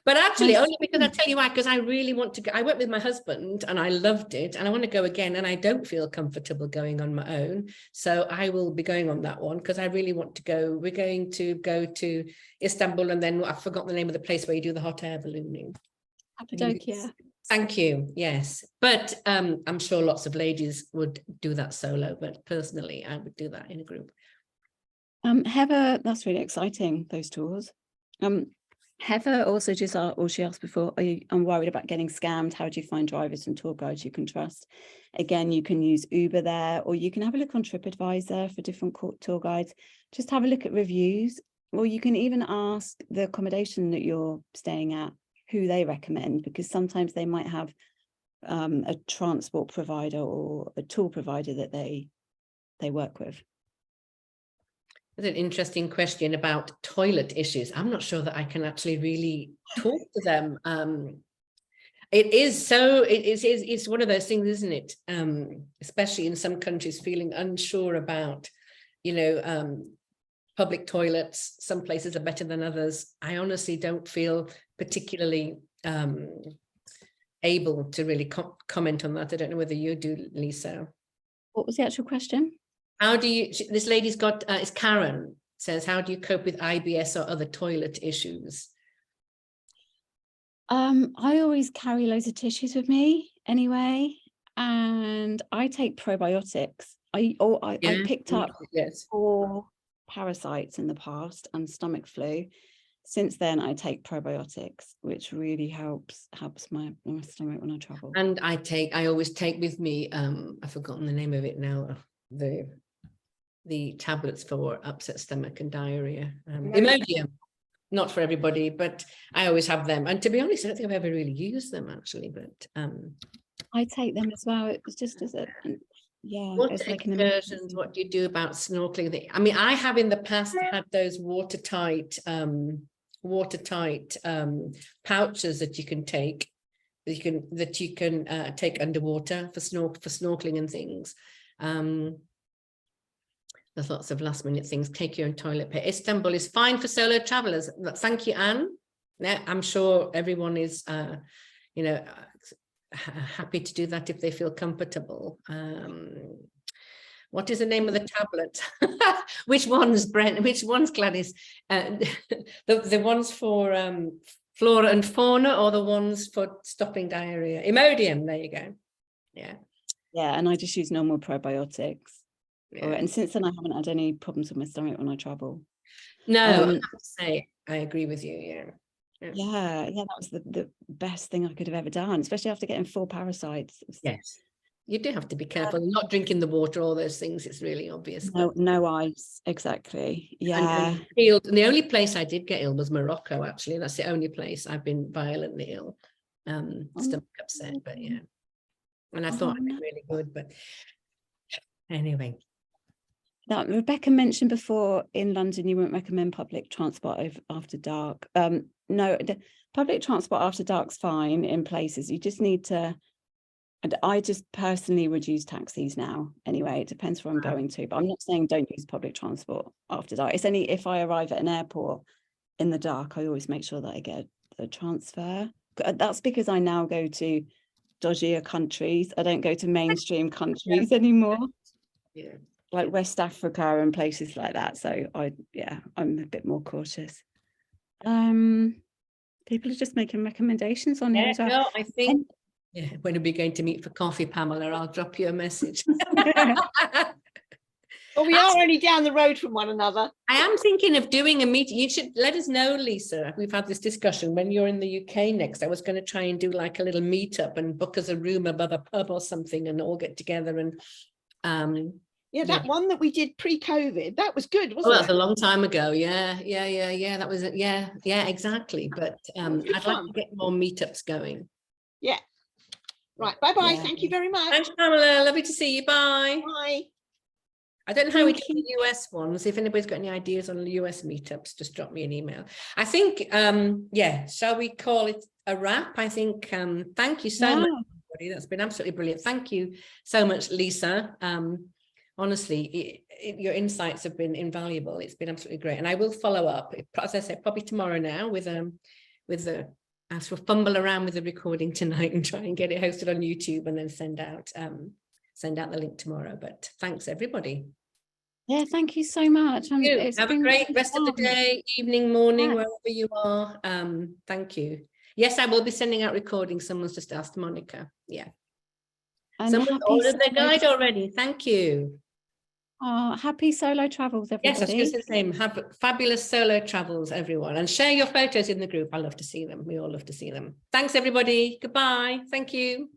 But actually, I only because I see. tell you why, because I really want to go. I went with my husband and I loved it, and I want to go again, and I don't feel comfortable going on my own. So I will be going on that one because I really want to go. We're going to go to Istanbul, and then I forgot the name of the place where you do the hot air ballooning. Cappadocia. Thank you. Yes, but I'm sure lots of ladies would do that solo, but personally, I would do that in a group. Heather, that's really exciting, those tours. Heather also just asked, or she asked before, I'm worried about getting scammed. How do you find drivers and tour guides you can trust? Again, you can use Uber there, or you can have a look on TripAdvisor for different tour guides. Just have a look at reviews, or you can even ask the accommodation that you're staying at who they recommend, because sometimes they might have a transport provider or a tour provider that they work with. That's an interesting question about toilet issues. I'm not sure that I can actually really talk to them. It's one of those things, isn't it? Especially in some countries, feeling unsure about, public toilets. Some places are better than others. I honestly don't feel particularly able to really comment on that. I don't know whether you do, Lisa. What was the actual question? How do you, this lady's got, it's Karen, says, how do you cope with IBS or other toilet issues? I always carry loads of tissues with me anyway, and I take probiotics. I picked up 4 parasites in the past and stomach flu. Since then, I take probiotics, which really helps my stomach when I travel. And I always take with me, I've forgotten the name of it now, the tablets for upset stomach and diarrhea. Imodium, not for everybody, but I always have them. And to be honest, I don't think I've ever really used them actually, but I take them as well. It was just as a what excursions, what do you do about snorkeling? I mean, I have in the past had those watertight pouches that you can take, that you can take underwater for snorkeling and things. There's lots of last minute things. Take your own toilet paper. Istanbul is fine for solo travelers. Thank you, Anne. Yeah, I'm sure everyone is, happy to do that if they feel comfortable. What is the name of the tablet? Which ones, Brent? Which ones, Gladys? The ones for flora and fauna, or the ones for stopping diarrhea? Imodium. There you go. Yeah. Yeah, and I just use normal probiotics. Yeah. And since then, I haven't had any problems with my stomach when I travel. No, I have to say, I agree with you. Yeah. Yeah, that was the best thing I could have ever done, especially after getting 4 parasites. Yes, you do have to be careful. Not drinking the water, all those things. It's really obvious. No ice, exactly. Yeah. And the only place I did get ill was Morocco. Actually, that's the only place I've been violently ill, stomach upset. But yeah, and I thought I'd be really good, but anyway. Now, Rebecca mentioned before in London you wouldn't recommend public transport after dark. No, public transport after dark's fine in places. You just need to, and I just personally would use taxis now. Anyway, it depends where I'm going to, but I'm not saying don't use public transport after dark. It's only if I arrive at an airport in the dark, I always make sure that I get a transfer. That's because I now go to dodgier countries. I don't go to mainstream countries anymore. Yeah. Like West Africa and places like that. So I'm a bit more cautious. People are just making recommendations on here as well. No, I think when are we going to meet for coffee, Pamela? I'll drop you a message. Well, we are only down the road from one another. I am thinking of doing a meeting. You should let us know, Lisa. We've had this discussion when you're in the UK next. I was going to try and do like a little meetup and book us a room above a pub or something and all get together and that one that we did pre-COVID, that was good, wasn't it? Well, that's a long time ago. Yeah. That was it. Yeah, exactly. But I'd like to get more meetups going. Yeah. Right. Bye-bye. Thank you very much. Thanks, Pamela. Lovely to see you. Bye. Bye. I don't know how we do the US ones. If anybody's got any ideas on the US meetups, just drop me an email. I think, shall we call it a wrap, I think. Thank you so much, everybody. That's been absolutely brilliant. Thank you so much, Lisa. Honestly, your insights have been invaluable. It's been absolutely great. And I will follow up, as I said, probably tomorrow now with the, I will fumble around with the recording tonight and try and get it hosted on YouTube and then send out the link tomorrow. But thanks, everybody. Yeah, thank you so much. Have a great rest of the day, evening, morning, wherever you are. Thank you. Yes, I will be sending out recordings. Someone's just asked Monica. Yeah. And someone ordered the guide already. Thank you. Oh, happy solo travels, everybody. Yes, I was going to say, have fabulous solo travels, everyone. And share your photos in the group. I love to see them. We all love to see them. Thanks, everybody. Goodbye. Thank you.